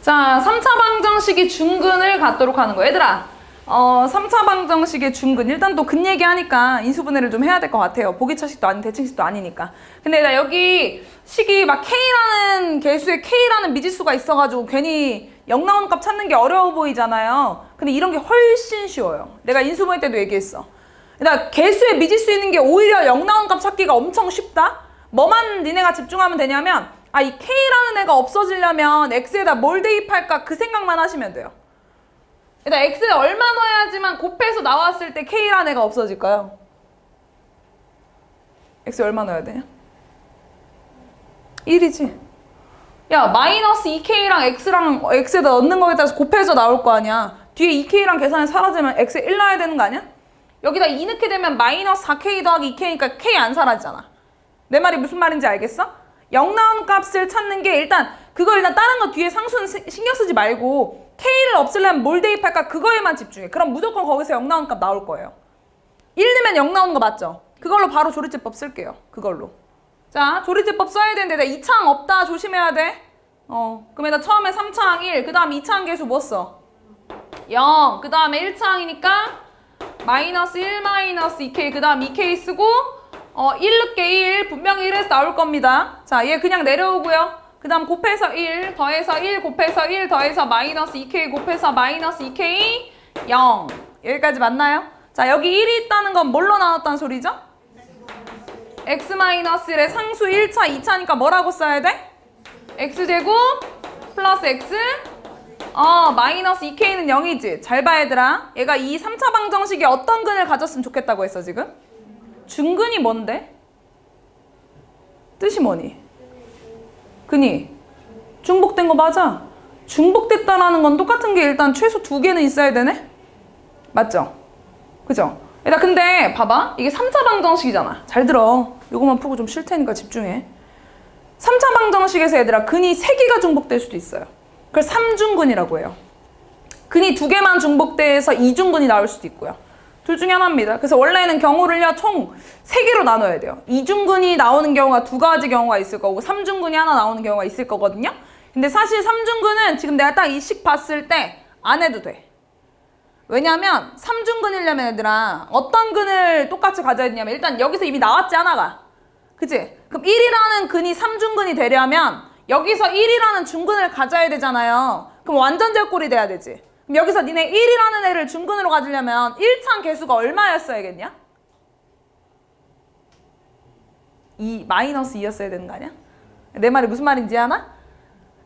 자, 3차 방정식이 중근을 갖도록 하는 거. 얘들아, 3차 방정식의 중근. 일단 또 근 얘기하니까 인수분해를 좀 해야 될 것 같아요. 보기차식도 아닌 대칭식도 아니니까. 근데 나 여기 식이 막 K라는 개수에 K라는 미지수가 있어가지고 괜히 0 나오는 값 찾는 게 어려워 보이잖아요. 근데 이런 게 훨씬 쉬워요. 내가 인수분해 때도 얘기했어. 그러니까 개수에 미지수 있는 게 오히려 0 나오는 값 찾기가 엄청 쉽다? 뭐만 니네가 집중하면 되냐면 이 K라는 애가 없어지려면 X에다 뭘 대입할까 그 생각만 하시면 돼요. 일단 X에 얼마 넣어야지만 곱해서 나왔을 때 K라는 애가 없어질까요? X에 얼마 넣어야 되냐? 1이지. 야, 마이너스 2K랑 X에다 넣는 거에 따라서 곱해서 나올 거 아니야. 뒤에 2K랑 계산이 사라지면 X에 1 넣어야 되는 거 아니야? 여기다 2 넣게 되면 마이너스 4K 더하기 2K니까 K 안 사라지잖아. 내 말이 무슨 말인지 알겠어? 0 나오는 값을 찾는 게 일단 다른 거 뒤에 상수는 신경 쓰지 말고 K를 없애려면 뭘 대입할까 그거에만 집중해. 그럼 무조건 거기서 0 나오는 값 나올 거예요. 1 넣으면 0 나오는 거 맞죠? 그걸로 바로 조리제법 쓸게요. 그걸로. 자, 조리제법 써야 되는데 나 2차항 없다 조심해야 돼. 그럼 나 처음에 3차항 1, 그 다음 2차항 계수 뭐 써? 0, 그 다음에 1차항이니까 마이너스 1 마이너스 2K, 그 다음 2K 쓰고 1 넣게 1, 분명히 1에서 나올 겁니다. 자, 얘 그냥 내려오고요. 그 다음 곱해서 1, 더해서 1, 곱해서 1, 더해서 마이너스 2K, 곱해서 마이너스 2K, 0. 여기까지 맞나요? 자, 여기 1이 있다는 건 뭘로 나왔다는 소리죠? x-1의 상수 1차, 2차니까 뭐라고 써야 돼? x제곱 플러스 x 마이너스 2k는 0이지. 잘 봐 얘들아. 얘가 이 3차 방정식이 어떤 근을 가졌으면 좋겠다고 했어 지금? 중근이 뭔데? 뜻이 뭐니? 근이 중복된 거 맞아? 중복됐다라는 건 똑같은 게 일단 최소 2개는 있어야 되네? 맞죠? 그죠? 얘들아 근데 봐봐. 이게 3차 방정식이잖아. 잘 들어. 요거만 풀고 좀 쉴 테니까 집중해. 3차 방정식에서 얘들아 근이 3개가 중복될 수도 있어요. 그걸 3중근이라고 해요. 근이 2개만 중복돼서 2중근이 나올 수도 있고요. 둘 중에 하나입니다. 그래서 원래는 경우를요 총 3개로 나눠야 돼요. 2중근이 나오는 경우가 2가지 경우가 있을 거고 3중근이 하나 나오는 경우가 있을 거거든요. 근데 사실 3중근은 지금 내가 딱 이 식 봤을 때 안 해도 돼. 왜냐면 3중근이려면 얘들아 어떤 근을 똑같이 가져야 되냐면 일단 여기서 이미 나왔지 하나가. 그치? 그럼 1이라는 근이 3중근이 되려면 여기서 1이라는 중근을 가져야 되잖아요. 그럼 완전 제곱꼴이 돼야 되지. 그럼 여기서 니네 1이라는 애를 중근으로 가지려면 1차항 개수가 얼마였어야겠냐? 2, 마이너스 2였어야 되는 거 아니야? 내 말이 무슨 말인지 아나?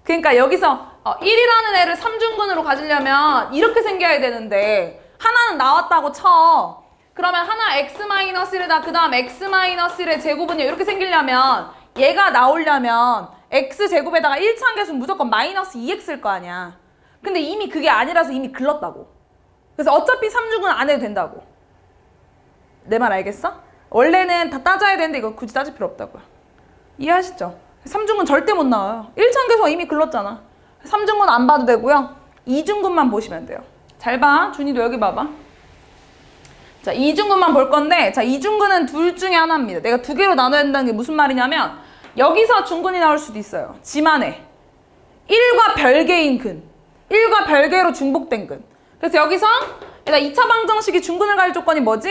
그러니까 여기서 1이라는 애를 3중근으로 가지려면 이렇게 생겨야 되는데 하나는 나왔다고 쳐. 그러면 하나 x-1이다. 그 다음 x-1의 제곱은요. 이렇게 생기려면 얘가 나오려면 x제곱에다가 1차항 개수는 무조건 마이너스 2x일 거 아니야. 근데 이미 그게 아니라서 이미 글렀다고. 그래서 어차피 3중근 안 해도 된다고. 내 말 알겠어? 원래는 다 따져야 되는데 이거 굳이 따질 필요 없다고요. 이해하시죠? 3중근 절대 못 나와요. 1차항 개수가 이미 글렀잖아. 3중근 안 봐도 되고요. 2중근만 보시면 돼요. 잘 봐. 준이도 여기 봐봐. 자, 2중근만 볼 건데 자, 2중근은 둘 중에 하나입니다. 내가 2개로 나눠야 된다는 게 무슨 말이냐면 여기서 중근이 나올 수도 있어요. 지만에 1과 별개인 근. 1과 별개로 중복된 근. 그래서 여기서 일단 2차 방정식이 중근을 가질 조건이 뭐지?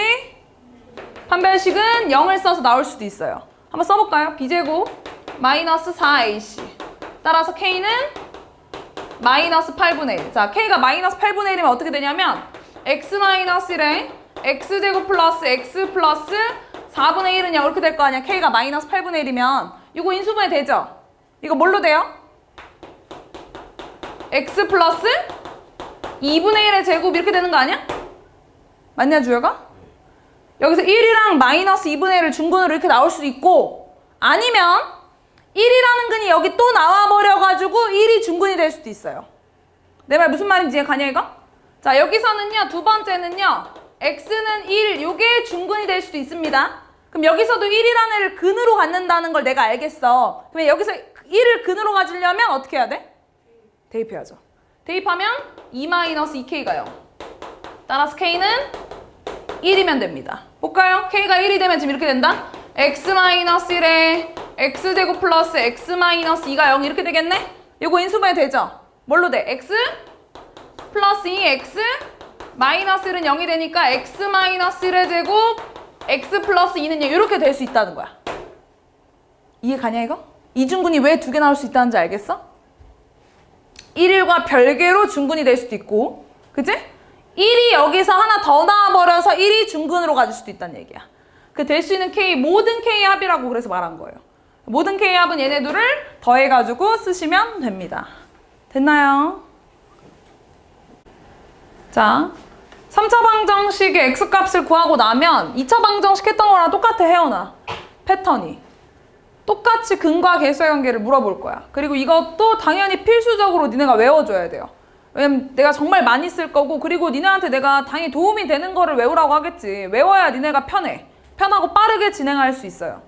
판별식은 0을 써서 나올 수도 있어요. 한번 써볼까요? b제곱 마이너스 4ac. 따라서 k는 마이너스 8분의 1. 자, k가 마이너스 8분의 1이면 어떻게 되냐면 x 마이너스 1에 x제곱 플러스 x 플러스 4분의 1은 이렇게 될 거 아니야. k가 마이너스 8분의 1이면 이거 인수분해 되죠? 이거 뭘로 돼요? x 플러스 2분의 1의 제곱 이렇게 되는 거 아니야? 맞냐, 주혁아? 여기서 1이랑 마이너스 2분의 1을 중근으로 이렇게 나올 수도 있고, 아니면 1이라는 근이 여기 또 나와버려가지고 1이 중근이 될 수도 있어요. 내 말 무슨 말인지 이해가냐, 이거? 자, 여기서는요, 두 번째는요, x는 1, 요게 중근이 될 수도 있습니다. 그럼 여기서도 1이라는 애를 근으로 갖는다는 걸 내가 알겠어. 그러면 여기서 1을 근으로 가지려면 어떻게 해야 돼? 대입해야죠. 대입하면 2-2k가요. 따라서 k는 1이면 됩니다. 볼까요? k가 1이 되면 지금 이렇게 된다? x-1에 x제곱 플러스 x-2가 0 이렇게 되겠네? 이거 인수분해 되죠? 뭘로 돼? x 플러스 2x 마이너스 1은 0이 되니까 x-1의 제곱 x 플러스 2는 0 이렇게 될 수 있다는 거야. 이해 가냐 이거? 이중근이 왜 두 개 나올 수 있다는지 알겠어? 1과 별개로 중근이 될 수도 있고, 그치? 1이 여기서 하나 더 나와버려서 1이 중근으로 가질 수도 있다는 얘기야. 그 될 수 있는 k, 모든 k 합이라고 그래서 말한 거예요. 모든 k 합은 얘네 둘을 더해가지고 쓰시면 됩니다. 됐나요? 자, 3차 방정식의 x값을 구하고 나면 2차 방정식 했던 거랑 똑같아, 혜연아. 패턴이. 똑같이 근과 계수의 관계를 물어볼 거야. 그리고 이것도 당연히 필수적으로 니네가 외워줘야 돼요. 왜냐면 내가 정말 많이 쓸 거고, 그리고 니네한테 내가 당연히 도움이 되는 거를 외우라고 하겠지. 외워야 니네가 편해. 편하고 빠르게 진행할 수 있어요.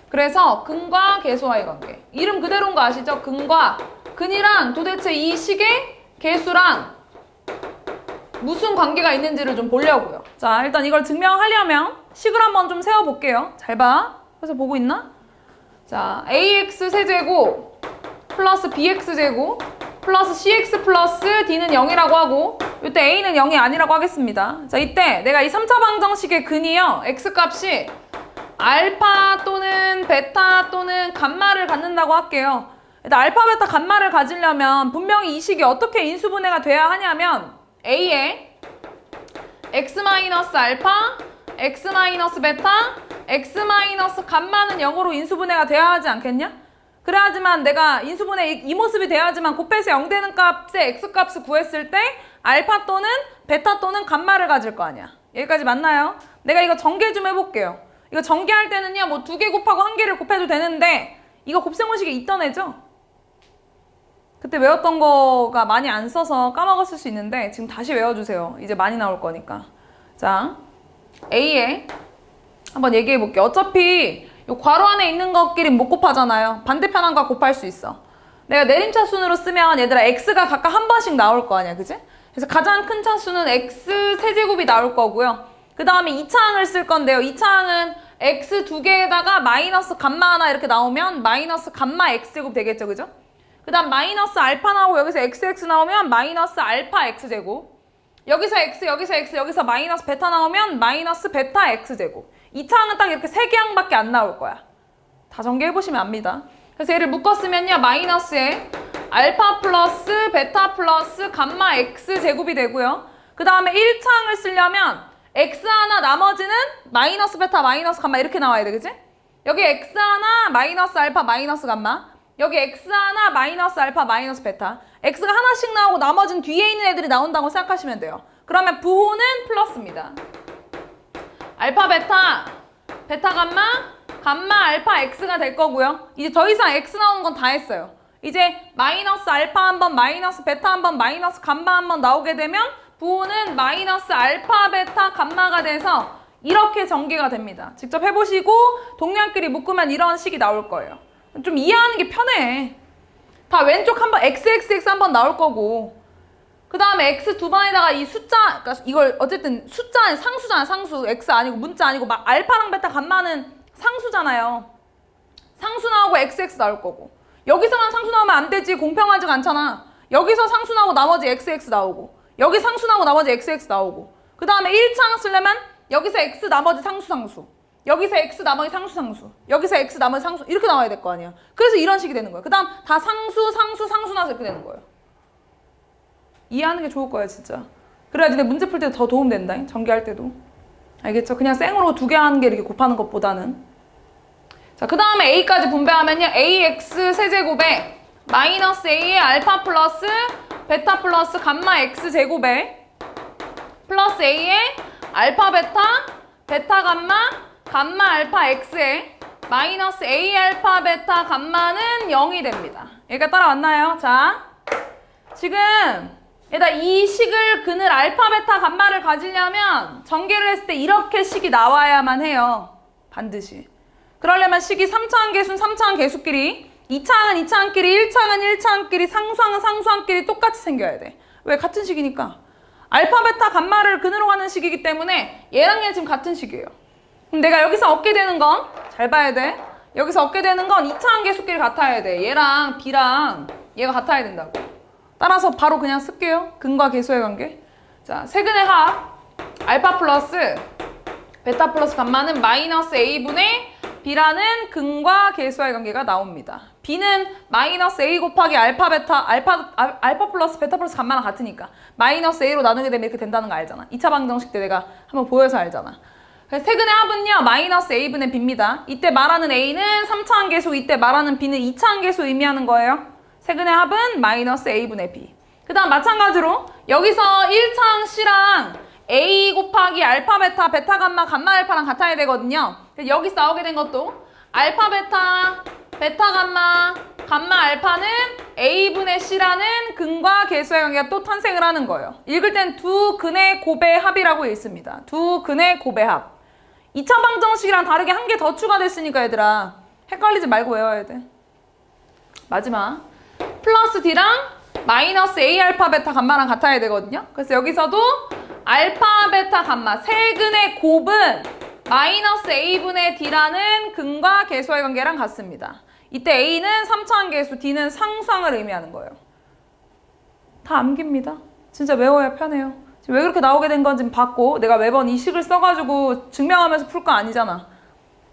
그래서 근과 계수와의 관계. 이름 그대로인 거 아시죠? 근과. 근이랑 도대체 이 식의 계수랑 무슨 관계가 있는지를 좀 보려고요. 자, 일단 이걸 증명하려면 식을 한번 좀 세워볼게요. 잘 봐. 그래서 보고 있나? 자, ax 세제곱 플러스 bx 제곱 플러스 cx 플러스 d는 0이라고 하고, 이때 a는 0이 아니라고 하겠습니다. 자, 이때 내가 이 3차 방정식의 근이요, x값이 알파 또는 베타 또는 감마를 갖는다고 할게요. 일단 알파, 베타, 감마를 가지려면 분명히 이 식이 어떻게 인수분해가 돼야 하냐면 a에 x-알파, x-베타, x-감마는 0으로 인수분해가 돼야 하지 않겠냐? 그래야지만 내가 인수분해 이 모습이 돼야지만 곱해서 0 되는 값의 x값을 구했을 때 알파 또는 베타 또는 감마를 가질 거 아니야. 여기까지 맞나요? 내가 이거 전개 좀 해볼게요. 이거 전개할 때는요, 뭐 2개 곱하고 1개를 곱해도 되는데 이거 곱셈공식에 있던 애죠? 그때 외웠던 거가 많이 안 써서 까먹었을 수 있는데 지금 다시 외워주세요. 이제 많이 나올 거니까. 자, A에 한번 얘기해 볼게요. 어차피 이 괄호 안에 있는 것끼리 못 곱하잖아요. 반대편한과 곱할 수 있어. 내가 내림차순으로 쓰면 얘들아 x가 각각 한 번씩 나올 거 아니야, 그지? 그래서 가장 큰 차수는 x 세제곱이 나올 거고요. 그 다음에 2차항을 쓸 건데요. 2차항은 x 두 개에다가 마이너스 감마 하나 이렇게 나오면 마이너스 감마 x제곱 되겠죠, 그죠? 그 다음 마이너스 알파 나오고 여기서 xx 나오면 마이너스 알파 x제곱. 여기서 x, 여기서 x, 여기서 마이너스 베타 나오면 마이너스 베타 x제곱. 2차항은 딱 이렇게 3개 항밖에 안 나올 거야. 다 전개해보시면 압니다. 그래서 얘를 묶었으면요, 마이너스에 알파 플러스 베타 플러스 감마 x제곱이 되고요. 그 다음에 1차항을 쓰려면 x 하나 나머지는 마이너스 베타 마이너스 감마 이렇게 나와야 돼, 그치? 여기 x 하나 마이너스 알파 마이너스 감마, 여기 x 하나 마이너스 알파 마이너스 베타, x가 하나씩 나오고 나머지는 뒤에 있는 애들이 나온다고 생각하시면 돼요. 그러면 부호는 플러스입니다. 알파 베타, 베타 감마, 감마 알파 x가 될 거고요. 이제 더 이상 x 나오는 건 다 했어요. 이제 마이너스 알파 한 번, 마이너스 베타 한 번, 마이너스 감마 한 번 나오게 되면 부호는 마이너스 알파 베타 감마가 돼서 이렇게 전개가 됩니다. 직접 해보시고 동량끼리 묶으면 이런 식이 나올 거예요. 좀 이해하는 게 편해. 다 왼쪽 한 번 xxx 한 번 나올 거고, 그 다음에 x 두 번에다가 이 숫자, 그러니까 이걸 어쨌든 숫자는 상수잖아, 상수. x 아니고 문자 아니고 막 알파랑 베타 감마는 상수잖아요. 상수 나오고 xx 나올 거고, 여기서만 상수 나오면 안 되지. 공평하지가 않잖아. 여기서 상수 나오고 나머지 xx 나오고, 여기 상수 나오고 나머지 xx 나오고, 그 다음에 1차항 쓰려면 여기서 x 나머지 상수 상수, 여기서 x 나머지 상수 상수. 여기서 x 나머지 상수. 이렇게 나와야 될 거 아니야. 그래서 이런 식이 되는 거야. 그 다음 다 상수 상수 상수 나서 이렇게 되는 거예요. 이해하는 게 좋을 거야 진짜. 그래야 니네 문제 풀 때 더 도움 된다. 전개할 때도. 알겠죠? 그냥 생으로 두 개 하는 게 이렇게 곱하는 것보다는. 자, 그 다음에 a까지 분배하면요. ax 세제곱에 마이너스 a의 알파 플러스 베타 플러스 감마 x 제곱에 플러스 a의 알파 베타 베타 감마 감마 알파 x에 마이너스 a 알파 베타 감마는 0이 됩니다. 여기가 따라왔나요? 자, 지금 얘다 이 식을 그늘 알파 베타 감마를 가지려면 전개를 했을 때 이렇게 식이 나와야만 해요. 반드시. 그러려면 식이 3차항 계수는 3차항 계수끼리, 2차항은 2차항끼리, 1차항은 1차항끼리, 상수항은 상수항끼리 똑같이 생겨야 돼. 왜? 같은 식이니까. 알파 베타 감마를 근으로 가는 식이기 때문에 얘랑 얘 지금 같은 식이에요. 그럼 내가 여기서 얻게 되는 건 잘 봐야 돼. 여기서 얻게 되는 건 2차항 계수끼리 같아야 돼. 얘랑 B랑 얘가 같아야 된다고. 따라서 바로 그냥 쓸게요. 근과 계수의 관계. 자, 세근의 합 알파 플러스 베타 플러스 감마는 마이너스 a분의 b라는 근과 계수의 관계가 나옵니다. b는 마이너스 a 곱하기 알파 베타 알파 플러스 베타 플러스 감마랑 같으니까 마이너스 a로 나누게 되면 이렇게 된다는 거 알잖아. 2차 방정식 때 내가 한번 보여서 알잖아. 그래서 세근의 합은요 마이너스 a분의 b입니다. 이때 말하는 a는 3차항 계수, 이때 말하는 b는 2차항 계수 의미하는 거예요. 세근의 합은 마이너스 a분의 b. 그 다음 마찬가지로 여기서 1차항 c랑 a 곱하기 알파 베타 베타 감마 감마 알파랑 같아야 되거든요. 여기서 나오게 된 것도 알파 베타 베타 감마 감마 알파는 a분의 c라는 근과 계수의 관계가 또 탄생을 하는 거예요. 읽을 땐 두 근의 곱의 합이라고 읽습니다. 두 근의 곱의 합. 2차 방정식이랑 다르게 한 개 더 추가됐으니까 얘들아 헷갈리지 말고 외워야 돼. 마지막 플러스 d랑 마이너스 a 알파 베타 감마랑 같아야 되거든요. 그래서 여기서도 알파 베타 감마 세근의 곱은 마이너스 a분의 d라는 근과 계수의 관계랑 같습니다. 이때 a는 3차항 계수, d는 상수항을 의미하는 거예요. 다 암기입니다. 진짜 외워야 편해요. 지금 왜 그렇게 나오게 된 건지 봤고 내가 매번 이 식을 써가지고 증명하면서 풀 거 아니잖아.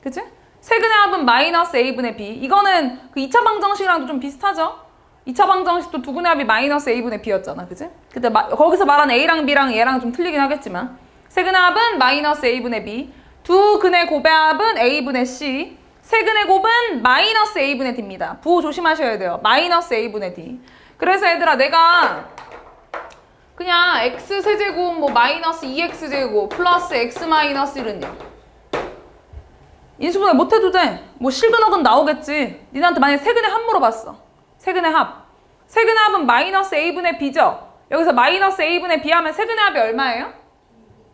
그치? 세근의 합은 마이너스 a분의 b. 이거는 그 2차 방정식이랑도 좀 비슷하죠? 2차 방정식도 두 근의 합이 마이너스 a분의 b였잖아. 그치? 근데 거기서 말한 a랑 b랑 얘랑 좀 틀리긴 하겠지만 세근의 합은 마이너스 a분의 b. 두 근의 곱의 합은 a분의 c. 세근의 곱은 마이너스 a분의 d입니다. 부호 조심하셔야 돼요. 마이너스 a분의 d. 그래서 얘들아 내가 그냥 x 세제곱 뭐 마이너스 2x 제곱 플러스 x 마이너스 1은요. 인수분해 못해도 돼. 뭐 실근억은 나오겠지. 니네한테 만약에 세근의 합 물어봤어. 세근의 합. 세근의 합은 마이너스 a분의 b죠. 여기서 마이너스 a분의 b 하면 세근의 합이 얼마예요?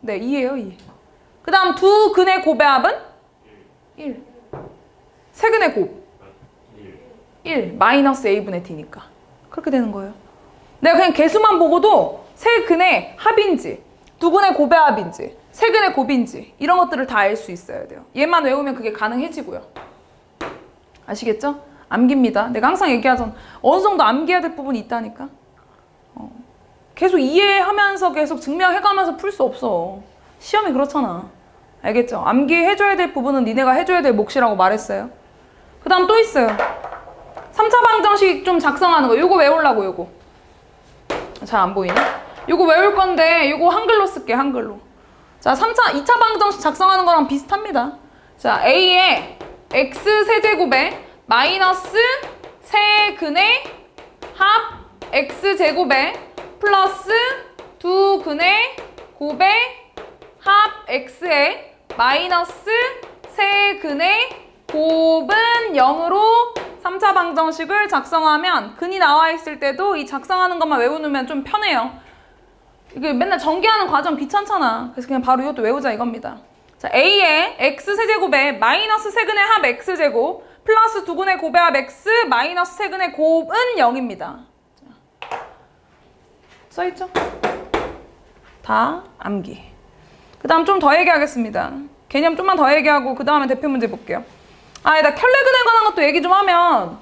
네, 2예요, 2. 그 다음 두 근의 곱의 합은? 1. 세근의 곱. 1. 마이너스 a분의 d니까. 그렇게 되는 거예요. 내가 그냥 개수만 보고도 세 근의 합인지, 두 근의 곱의 합인지, 세 근의 곱인지 이런 것들을 다 알 수 있어야 돼요. 얘만 외우면 그게 가능해지고요. 아시겠죠? 암기입니다. 내가 항상 얘기하던 어느 정도 암기해야 될 부분이 있다니까. 계속 이해하면서 계속 증명해가면서 풀 수 없어. 시험이 그렇잖아. 알겠죠? 암기해줘야 될 부분은 니네가 해줘야 될 몫이라고 말했어요. 그 다음 또 있어요. 3차 방정식 좀 작성하는 거. 요거 외우려고 요거. 잘 안 보이네? 요거 외울 건데 요거 한글로 쓸게. 한글로. 자, 2차 방정식 작성하는 거랑 비슷합니다. 자, a의 x 세제곱에 마이너스 세근의 합 x제곱에 플러스 두 근의 곱의 합 x에 마이너스 세근의 곱은 0으로 3차 방정식을 작성하면 근이 나와 있을 때도 이 작성하는 것만 외우면 좀 편해요. 이게 맨날 전개하는 과정 귀찮잖아. 그래서 그냥 바로 이것도 외우자 이겁니다. 자, a의 x 세제곱에 마이너스 세근의 합 x제곱 플러스 두 근의 곱의 합 x 마이너스 세근의 곱은 0입니다. 써있죠? 다 암기. 그 다음 좀 더 얘기하겠습니다. 개념 좀만 더 얘기하고 그 다음에 대표 문제 볼게요. 나 켈레근에 관한 것도 얘기 좀 하면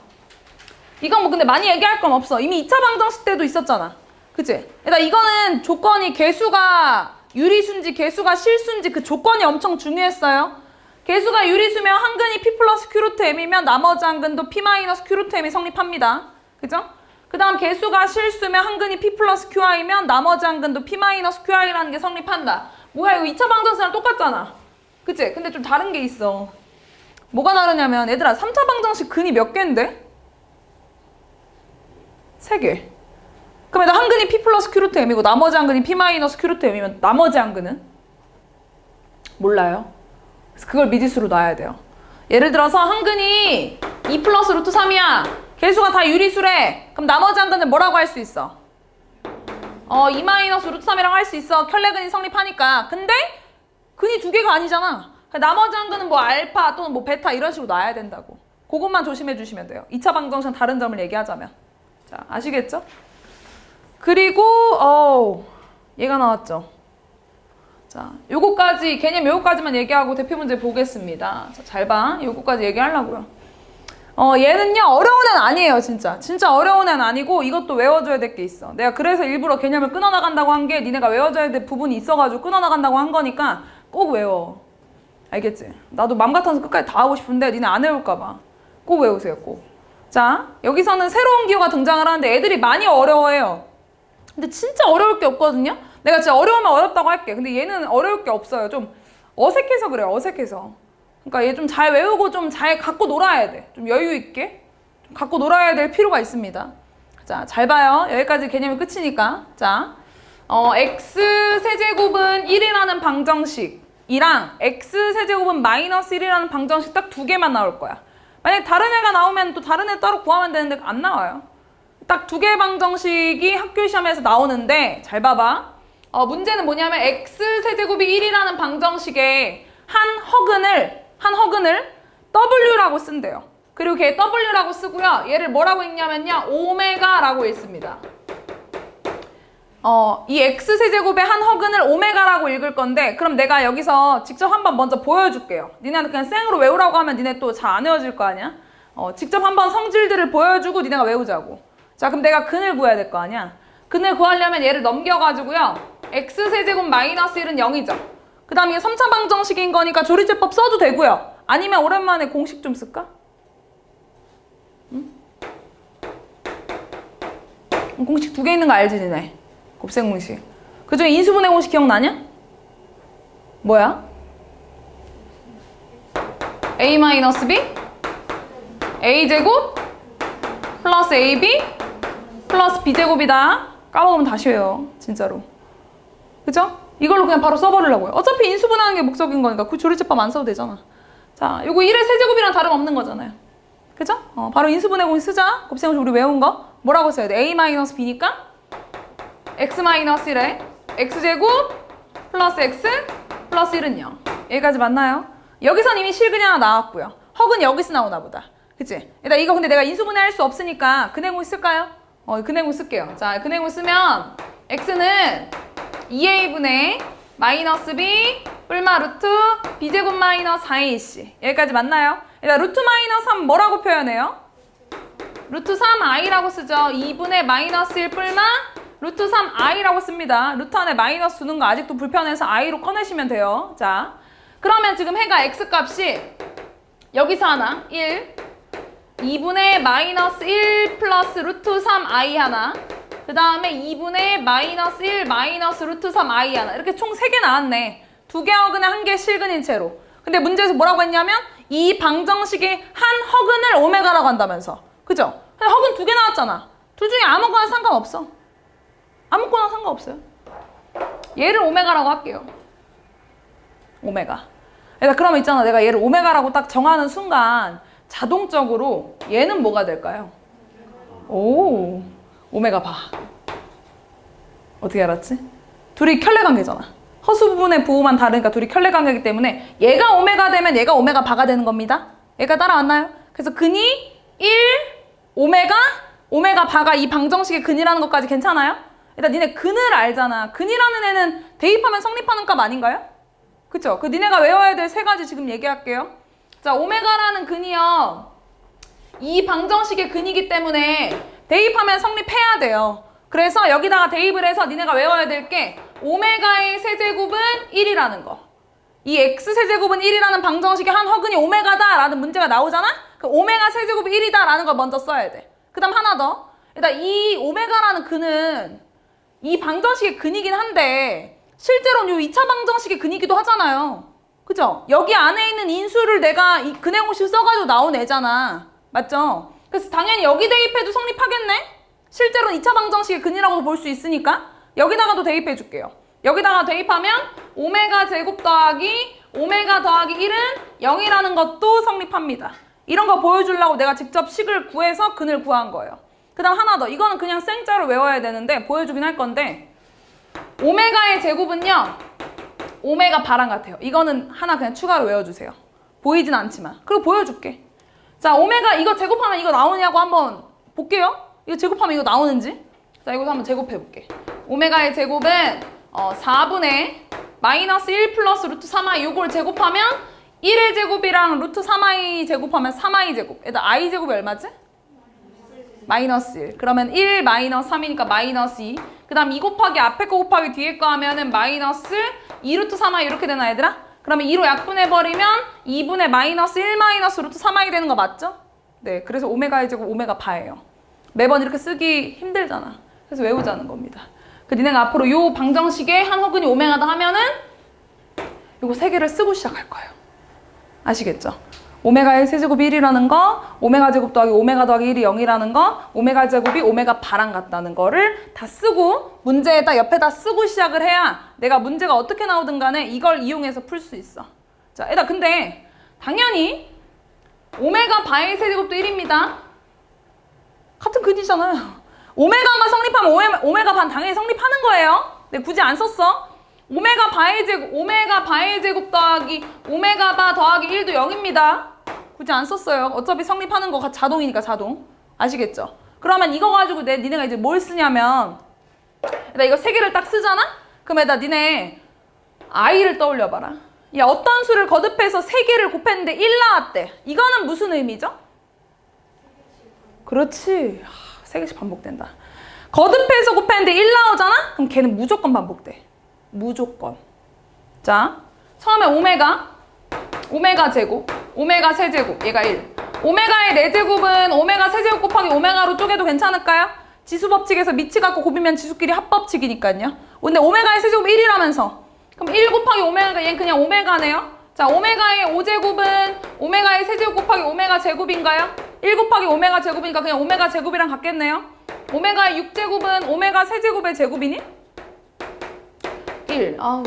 이건 뭐 근데 많이 얘기할 건 없어. 이미 2차 방정식 때도 있었잖아. 그치? 이거는 조건이 개수가 유리수인지 개수가 실수인지 그 조건이 엄청 중요했어요. 개수가 유리수면 한 근이 P 플러스 Q 루트 M이면 나머지 한 근도 P 마이너스 Q 루트 M이 성립합니다. 그죠? 그 다음 개수가 실수면 한 근이 P 플러스 QI면 나머지 한 근도 P 마이너스 QI라는 게 성립한다. 뭐야 이거 2차 방정식이랑 똑같잖아. 그치? 근데 좀 다른 게 있어. 뭐가 다르냐면 얘들아 3차 방정식 근이 몇 개인데? 3개. 그럼 일단 한 근이 P 플러스 Q 루트 M이고 나머지 한 근이 P 마이너스 Q 루트 M이면 나머지 한 근은? 몰라요. 그래서 그걸 미지수로 놔야 돼요. 예를 들어서 한 근이 2 플러스 루트 3이야. 개수가 다 유리수래. 그럼 나머지 한 근은 뭐라고 할 수 있어? 2 마이너스 루트 3이라고 할 수 있어. 켤레근이 성립하니까. 근데 근이 2개가 아니잖아. 나머지 한 근은 뭐 알파 또는 뭐 베타 이런 식으로 놔야 된다고. 그것만 조심해 주시면 돼요. 2차 방정식은 다른 점을 얘기하자면. 자, 아시겠죠? 그리고 얘가 나왔죠. 자, 요거까지 개념 요거까지만 얘기하고 대표 문제 보겠습니다. 자, 잘 봐. 요거까지 얘기하려고요. 얘는요 어려운 애는 아니에요. 진짜 어려운 애는 아니고 이것도 외워줘야 될 게 있어. 내가 그래서 일부러 개념을 끊어나간다고 한 게 니네가 외워줘야 될 부분이 있어가지고 끊어나간다고 한 거니까 꼭 외워. 알겠지? 나도 맘 같아서 끝까지 다 하고 싶은데 니네 안 외울까봐 꼭 외우세요. 꼭. 자, 여기서는 새로운 기호가 등장을 하는데 애들이 많이 어려워해요. 근데 진짜 어려울 게 없거든요. 내가 진짜 어려우면 어렵다고 할게. 근데 얘는 어려울 게 없어요. 좀 어색해서 그래요. 어색해서. 그러니까 얘 좀 잘 외우고 좀 잘 갖고 놀아야 돼. 좀 여유 있게 좀 갖고 놀아야 될 필요가 있습니다. 자, 잘 봐요. 여기까지 개념이 끝이니까. 자, x 세제곱은 1이라는 방정식이랑 x 세제곱은 마이너스 1이라는 방정식 딱 2개만 나올 거야. 만약 다른 애가 나오면 또 다른 애 따로 구하면 되는데 안 나와요. 딱 2개의 방정식이 학교 시험에서 나오는데 잘 봐봐. 문제는 뭐냐면 x 세제곱이 1이라는 방정식에 한 허근을 w라고 쓴대요. 그리고 걔 w라고 쓰고요. 얘를 뭐라고 읽냐면요. 오메가라고 읽습니다. 이 x 세제곱의 한 허근을 오메가라고 읽을 건데 그럼 내가 여기서 직접 한번 먼저 보여줄게요. 니네한테 그냥 생으로 외우라고 하면 니네 또 잘 안 외워질 거 아니야? 직접 한번 성질들을 보여주고 니네가 외우자고. 자, 그럼 내가 근을 구해야 될 거 아니야? 근을 구하려면 얘를 넘겨가지고요. x 세제곱 마이너스 1은 0이죠. 그 다음에 이게 3차 방정식인 거니까 조리제법 써도 되고요. 아니면 오랜만에 공식 좀 쓸까? 응? 공식 2개 있는 거 알지, 니네? 곱셈 공식. 그중에 인수분해 공식 기억나냐? 뭐야? a-b a제곱 플러스 ab 플러스 b제곱이다. 까먹으면 다시 해요. 진짜로. 그죠? 이걸로 그냥 바로 써버리려고요. 어차피 인수분해하는 게 목적인 거니까 그 조리제법 안 써도 되잖아. 자, 요거 1의 세제곱이랑 다름없는 거잖아요. 그죠? 바로 인수분해 공식 쓰자. 곱셈 공식 우리 외운 거. 뭐라고 써야 돼? a-b니까 x-1에 x제곱 플러스 x 플러스 1은 0. 여기까지 맞나요? 여기선 이미 실근이 하나 나왔고요. 허근 여기서 나오나 보다. 그치? 일단 이거 근데 내가 인수분해 할 수 없으니까 근해 공식 쓸까요? 근해 공식 쓸게요. 자, 근해 공식 쓰면 x는 2a분의 마이너스 b 뿔마 루트 b제곱 마이너스 4ac. 여기까지 맞나요? 일단 루트 마이너스 3 뭐라고 표현해요? 루트 3i라고 쓰죠. 2분의 마이너스 1 뿔마 루트 3i라고 씁니다. 루트 안에 마이너스 두는 거 아직도 불편해서 i로 꺼내시면 돼요. 자, 그러면 지금 해가 x값이 여기서 하나 1 2분의 마이너스 1 플러스 루트 3i 하나 그 다음에 2분의 마이너스 1 마이너스 루트 3i 하나 이렇게 총 3개 나왔네. 2개 허근에 1개 실근인 채로. 근데 문제에서 뭐라고 했냐면 이 방정식의 한 허근을 오메가라고 한다면서. 그죠? 근데 허근 2개 나왔잖아. 둘 중에 아무거나 상관없어. 아무거나 상관없어요. 얘를 오메가라고 할게요. 오메가. 그러면 있잖아. 내가 얘를 오메가라고 딱 정하는 순간 자동적으로 얘는 뭐가 될까요? 오, 오메가 바. 어떻게 알았지? 둘이 켤레관계잖아. 허수 부분의 부호만 다르니까 둘이 켤레관계이기 때문에 얘가 오메가 되면 얘가 오메가 바가 되는 겁니다. 얘가 따라왔나요? 그래서 근이 1, 오메가 바가 이 방정식의 근이라는 것까지 괜찮아요? 일단 니네 근을 알잖아. 근이라는 애는 대입하면 성립하는 값 아닌가요? 그쵸? 그 니네가 외워야 될 3가지 지금 얘기할게요. 자, 오메가라는 근이요. 이 방정식의 근이기 때문에 대입하면 성립해야 돼요. 그래서 여기다가 대입을 해서 니네가 외워야 될 게 오메가의 세제곱은 1이라는 거. 이 x세제곱은 1이라는 방정식의 한 허근이 오메가다 라는 문제가 나오잖아? 그 오메가 세제곱이 1이다 라는 걸 먼저 써야 돼. 그 다음 하나 더. 일단 이 오메가라는 근은 이 방정식의 근이긴 한데 실제로는 이 2차 방정식의 근이기도 하잖아요. 그죠? 여기 안에 있는 인수를 내가 이 근의 공식 써가지고 나온 애잖아. 맞죠? 그래서 당연히 여기 대입해도 성립하겠네? 실제로는 2차 방정식의 근이라고도 볼 수 있으니까 여기다가도 대입해 줄게요. 여기다가 대입하면 오메가 제곱 더하기 오메가 더하기 1은 0이라는 것도 성립합니다. 이런 거 보여주려고 내가 직접 식을 구해서 근을 구한 거예요. 그 다음 하나 더. 이거는 그냥 생짜로 외워야 되는데 보여주긴 할 건데 오메가의 제곱은요. 오메가 바랑 같아요. 이거는 하나 그냥 추가로 외워주세요. 보이진 않지만. 그리고 보여줄게. 자, 오메가 이거 제곱하면 이거 나오냐고 한번 볼게요. 이거 제곱하면 이거 나오는지. 자, 이거 한번 제곱해볼게. 오메가의 제곱은 4분의 마이너스 1 플러스 루트 3i 요걸 제곱하면 1의 제곱이랑 루트 3i 제곱하면 3i 제곱. 일단 i 제곱이 얼마지? 마이너스 1. 그러면 1 마이너스 3이니까 마이너스 2. 그 다음 2 곱하기 앞에 거 곱하기 뒤에 거 하면은 마이너스 2 루트 3i 이렇게 되나 얘들아? 그러면 2로 약분해버리면 2분의 마이너스 1 마이너스 루트 3i 되는 거 맞죠? 네, 그래서 오메가의 제곱 오메가 바예요. 매번 이렇게 쓰기 힘들잖아. 그래서 외우자는 겁니다. 그 니네가 앞으로 요 방정식에 한 허근이 오메가다 하면은 요거 세 개를 쓰고 시작할 거예요. 아시겠죠? 오메가의 세제곱이 1이라는 거, 오메가 제곱 더하기 오메가 더하기 1이 0이라는 거, 오메가 제곱이 오메가 바랑 같다는 거를 다 쓰고 문제에다 옆에다 쓰고 시작을 해야 내가 문제가 어떻게 나오든 간에 이걸 이용해서 풀 수 있어. 자, 일단 근데 당연히 오메가 바의 세제곱도 1입니다. 같은 근이잖아요. 오메가가 성립하면 오메가 반 당연히 성립하는 거예요. 근데 굳이 안 썼어. 오메가 바의 제곱 더하기 오메가 바 더하기 1도 0입니다. 굳이 안 썼어요. 어차피 성립하는 거 자동이니까 자동. 아시겠죠? 그러면 이거 가지고 니네가 이제 뭘 쓰냐면 일단 이거 세 개를 딱 쓰잖아? 그럼 일단 니네 i를 떠올려봐라. 야, 어떤 수를 거듭해서 세 개를 곱했는데 1 나왔대. 이거는 무슨 의미죠? 그렇지. 세 개씩 반복된다. 거듭해서 곱했는데 1 나오잖아? 그럼 걔는 무조건 반복돼. 무조건. 자, 처음에 오메가 제곱, 오메가 세제곱, 얘가 1. 오메가의 4제곱은 오메가 세제곱 곱하기 오메가로 쪼개도 괜찮을까요? 지수법칙에서 미치 갖고 곱이면 지수끼리 합법칙이니까요. 근데 오메가의 세제곱 1이라면서. 그럼 1 곱하기 오메가가 얘는 그냥 오메가네요. 자, 오메가의 5제곱은 오메가의 세제곱 곱하기 오메가 제곱인가요? 1 곱하기 오메가 제곱이니까 그냥 오메가 제곱이랑 같겠네요. 오메가의 6제곱은 오메가 세제곱의 제곱이니? 1. 아우.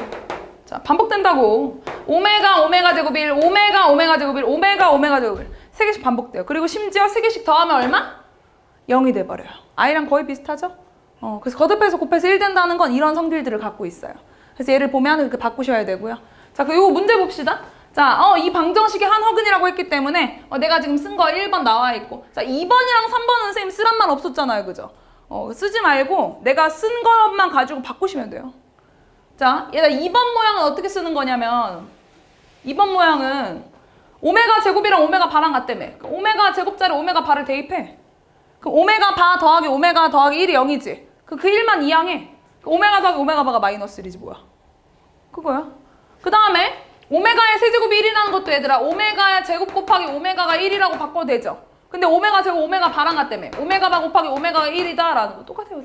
자, 반복된다고. 오메가 제곱 1, 오메가 제곱 1, 오메가 제곱 1. 3개씩 반복돼요. 그리고 심지어 3개씩 더하면 얼마? 0이 돼버려요. i랑 거의 비슷하죠? 그래서 거듭해서 곱해서 1 된다는 건 이런 성질들을 갖고 있어요. 그래서 얘를 보면 이렇게 바꾸셔야 되고요. 자, 그리고 이거 문제 봅시다. 자, 이 방정식의 한 허근이라고 했기 때문에 내가 지금 쓴 거 1번 나와 있고, 자, 2번이랑 3번은 선생님 쓰란 말 없었잖아요. 그죠? 쓰지 말고 내가 쓴 것만 가지고 바꾸시면 돼요. 자, 얘가 2번 모양은 어떻게 쓰는 거냐면 2번 모양은 오메가 제곱이랑 오메가 바랑 같다며. 오메가 제곱자리 오메가 바를 대입해. 그럼 오메가 바 더하기 오메가 더하기 1이 0이지. 그 1만 이항해. 오메가 더하기 오메가 바가 마이너스 1이지 뭐야. 그거야. 그 다음에 오메가의 세제곱이 1이라는 것도 얘들아 오메가 제곱 곱하기 오메가가 1이라고 바꿔도 되죠. 근데 오메가 제곱 오메가 바랑 같다며. 오메가 바 곱하기 오메가가 1이다 라는 거 똑같아요.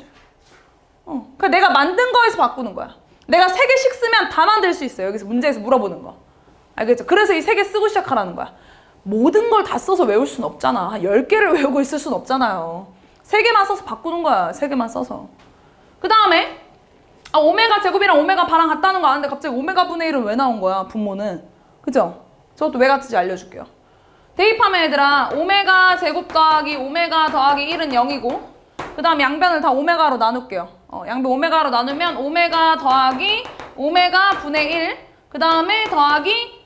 그러니까 내가 만든 거에서 바꾸는 거야. 내가 3개씩 쓰면 다 만들 수 있어요. 여기서 문제에서 물어보는 거. 알겠죠? 그래서 이 3개 쓰고 시작하라는 거야. 모든 걸 다 써서 외울 수는 없잖아. 한 10개를 외우고 있을 수는 없잖아요. 3개만 써서 바꾸는 거야. 3개만 써서. 그 다음에 오메가 제곱이랑 오메가 바랑 같다는 거 아는데 갑자기 오메가 분의 1은 왜 나온 거야? 분모는. 그죠? 저것도 왜 같은지 알려줄게요. 대입하면 얘들아 오메가 제곱 더하기 오메가 더하기 1은 0이고 그 다음 양변을 다 오메가로 나눌게요. 양변 오메가로 나누면 오메가 더하기 오메가 분의 1 그 다음에 더하기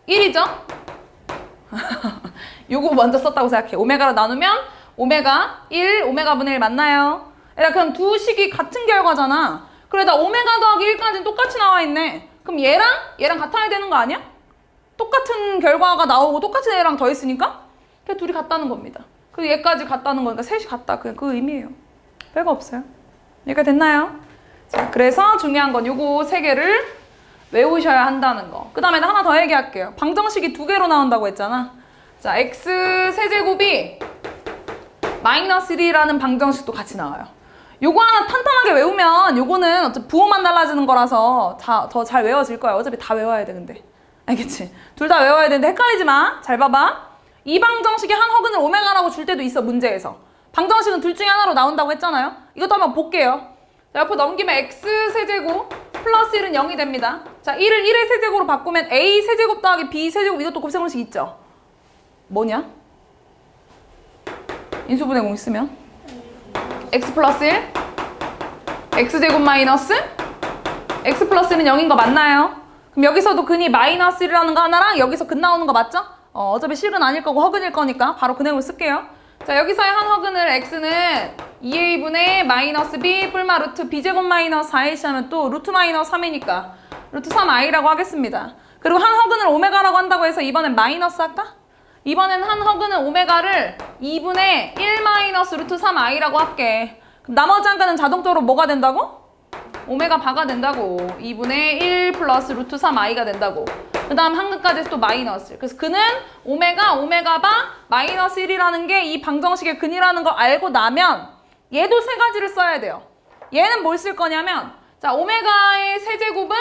1이죠? 요거 먼저 썼다고 생각해. 오메가로 나누면 오메가 1, 오메가 분의 1 맞나요? 그럼 두 식이 같은 결과잖아. 그러다 오메가 더하기 1까지는 똑같이 나와 있네. 그럼 얘랑 같아야 되는 거 아니야? 똑같은 결과가 나오고 똑같은 애랑 더했으니까 그냥 둘이 같다는 겁니다. 그리고 얘까지 같다는 거니까 셋이 같다. 그냥 그 의미예요. 별거 없어요. 여기가 됐나요? 자, 그래서 중요한 건 요거 3개를 외우셔야 한다는 거. 그 다음에 하나 더 얘기할게요. 방정식이 두 개로 나온다고 했잖아. 자, x 세제곱이 마이너스 1이라는 방정식도 같이 나와요. 요거 하나 탄탄하게 외우면 요거는 어차피 부호만 달라지는 거라서 더 잘 외워질 거야. 어차피 다 외워야 돼, 근데. 알겠지? 둘 다 외워야 되는데 헷갈리지 마. 잘 봐봐. 이 방정식이 한 허근을 오메가라고 줄 때도 있어, 문제에서. 방정식은 둘 중에 하나로 나온다고 했잖아요. 이것도 한번 볼게요. 자, 옆으로 넘기면 x 세제곱 플러스 1은 0이 됩니다. 자, 1을 1의 세제곱으로 바꾸면 a 세제곱 더하기 b 세제곱, 이것도 곱셈공식 있죠? 뭐냐? 인수분해 공식 쓰면 x 플러스 1 x제곱 마이너스 x 플러스는 0인 거 맞나요? 그럼 여기서도 근이 마이너스 1이라는 거 하나랑 여기서 근 나오는 거 맞죠? 어차피 실근 아닐 거고 허근일 거니까 바로 근행을 쓸게요. 자, 여기서의 한 허근을 x는 2a분의 마이너스 b 뿔마 루트 b제곱 마이너스 4ac 하면 또 루트 마이너스 3이니까 루트 3i라고 하겠습니다. 그리고 한 허근을 오메가라고 한다고 해서 이번엔 마이너스 할까? 이번엔 한 허근은 오메가를 2분의 1 마이너스 루트 3i라고 할게. 그럼 나머지 한 근은 자동적으로 뭐가 된다고? 오메가 바가 된다고. 2분의 1 플러스 루트 3i가 된다고. 그 다음 한 근까지 또 마이너스. 그래서 근은 오메가 바 마이너스 1이라는 게 이 방정식의 근이라는 걸 알고 나면 얘도 세 가지를 써야 돼요. 얘는 뭘 쓸 거냐면 자, 오메가의 세제곱은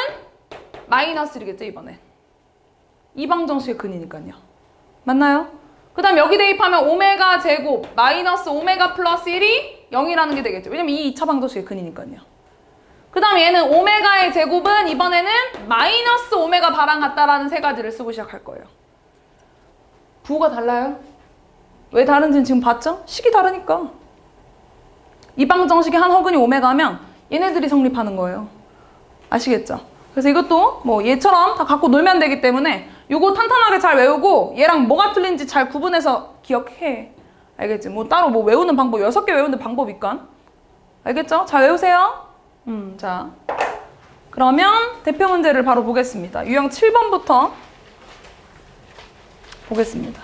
마이너스 1이겠죠, 이번에. 이 방정식의 근이니까요. 맞나요? 그 다음 여기 대입하면 오메가 제곱 마이너스 오메가 플러스 1이 0이라는 게 되겠죠. 왜냐면 이 2차 방정식의 근이니까요. 그 다음 얘는 오메가의 제곱은 이번에는 마이너스 오메가 바랑 같다라는 세 가지를 쓰고 시작할 거예요. 부호가 달라요? 왜 다른지는 지금 봤죠? 식이 다르니까. 이 방정식의 한 허근이 오메가면 얘네들이 성립하는 거예요. 아시겠죠? 그래서 이것도 뭐 얘처럼 다 갖고 놀면 되기 때문에 요거 탄탄하게 잘 외우고 얘랑 뭐가 틀린지 잘 구분해서 기억해. 알겠지? 뭐 따로 뭐 외우는 방법 6개 외우는 방법 있건. 알겠죠? 잘 외우세요. 자, 그러면 대표 문제를 바로 보겠습니다. 유형 7번부터 보겠습니다.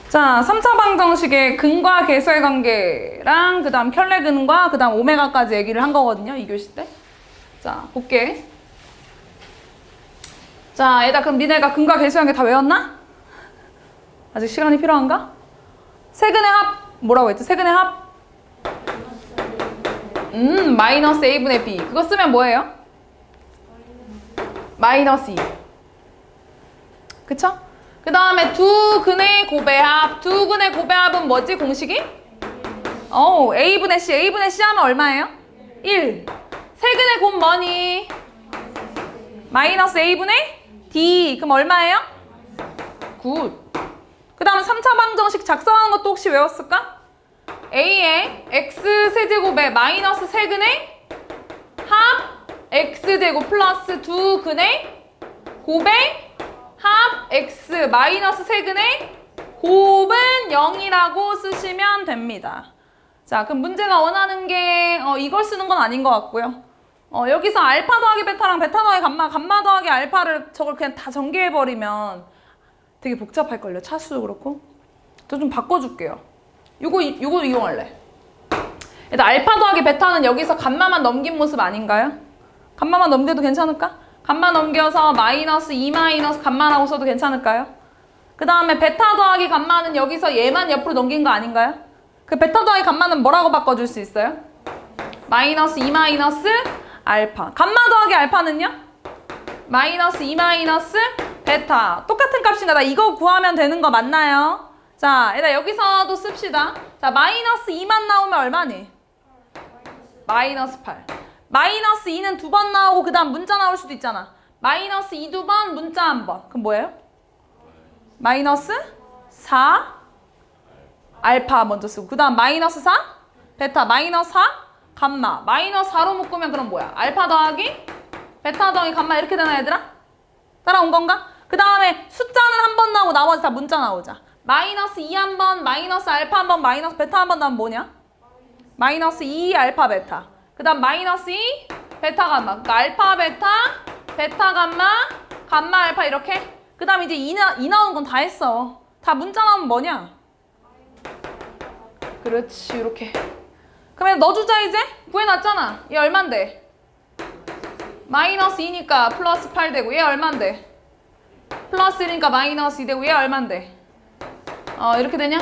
자, 3차 방정식의 근과 계수의 관계랑 그 다음 켤레근과 그 다음 오메가까지 얘기를 한 거거든요. 2교시 때. 자, 볼게. 자, 얘들아, 그럼 니네가 근과 계수의 관계 다 외웠나? 아직 시간이 필요한가? 세근의 합 뭐라고 했지? 세근의 합? 마이너스 a분의 b. 그거 쓰면 뭐예요? 마이너스 2. 그쵸? 그 다음에 두 근의 고배합. 두 근의 고배합은 뭐지? 공식이? a분의 c. a분의 c 하면 얼마예요? 1. 세근의 곱 뭐니? 마이너스 a분의 d. 그럼 얼마예요? 9. 그 다음 3차 방정식 작성하는 것도 혹시 외웠을까? a의 x 세제곱에 마이너스 세근의 합 x제곱 플러스 두 근의 곱의 합 x 마이너스 세근의 곱은 0이라고 쓰시면 됩니다. 자, 그럼 문제가 원하는 게 이걸 쓰는 건 아닌 것 같고요. 여기서 알파 더하기 베타랑 베타 더하기 감마 더하기 알파를 저걸 그냥 다 전개해버리면 되게 복잡할걸요. 차수도 그렇고. 저 좀 바꿔줄게요. 요거 이용할래. 일단 알파 더하기 베타는 여기서 감마만 넘긴 모습 아닌가요? 감마만 넘겨도 괜찮을까? 감마 넘겨서 마이너스 2 마이너스 감마라고 써도 괜찮을까요? 그 다음에 베타 더하기 감마는 여기서 얘만 옆으로 넘긴 거 아닌가요? 그 베타 더하기 감마는 뭐라고 바꿔줄 수 있어요? 마이너스 2 마이너스 알파. 감마 더하기 알파는요? 마이너스 2 마이너스 베타. 똑같은 값인가? 나 이거 구하면 되는 거 맞나요? 자, 일단 여기서도 씁시다. 자, 마이너스 2만 나오면 얼마니? 마이너스 8. 마이너스 2는 두 번 나오고 그 다음 문자 나올 수도 있잖아. 마이너스 2 두 번, 문자 한 번. 그럼 뭐예요? 마이너스 4 알파 먼저 쓰고 그 다음 마이너스 4 베타 마이너스 4 감마 마이너스 4로 묶으면 그럼 뭐야? 알파 더하기 베타 더하기 감마 이렇게 되나 얘들아? 따라온 건가? 그 다음에 숫자는 한 번 나오고 나머지 다 문자 나오자. 마이너스 2 한 번, 마이너스 알파 한 번, 마이너스 베타 한 번 나오면 뭐냐? 마이너스 2 알파 베타. 그 다음 마이너스 2 베타 감마. 그러니까 알파 베타, 베타 감마, 감마 알파 이렇게. 그 다음 이제 2 나오는 건 다 했어. 다 문자 나오면 뭐냐? 그렇지, 이렇게. 그러면 넣어주자 이제. 구해놨잖아. 얘 얼만데? 마이너스 2니까 플러스 8 되고 얘 얼만데? 플러스 1이니까 마이너스 2 되고 얘 얼만데? 이렇게 되냐?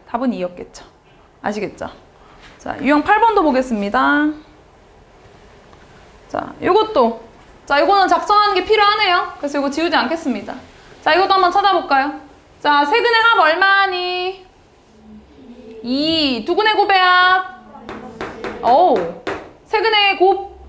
답은 2였겠죠. 아시겠죠? 자, 유형 8번도 보겠습니다. 자, 요것도. 자, 요거는 작성하는 게 필요하네요. 그래서 요거 지우지 않겠습니다. 자, 이것도 한번 찾아볼까요? 자, 세근의 합 얼마니? 2. 두근의 곱의 합? 오. 세근의 곱?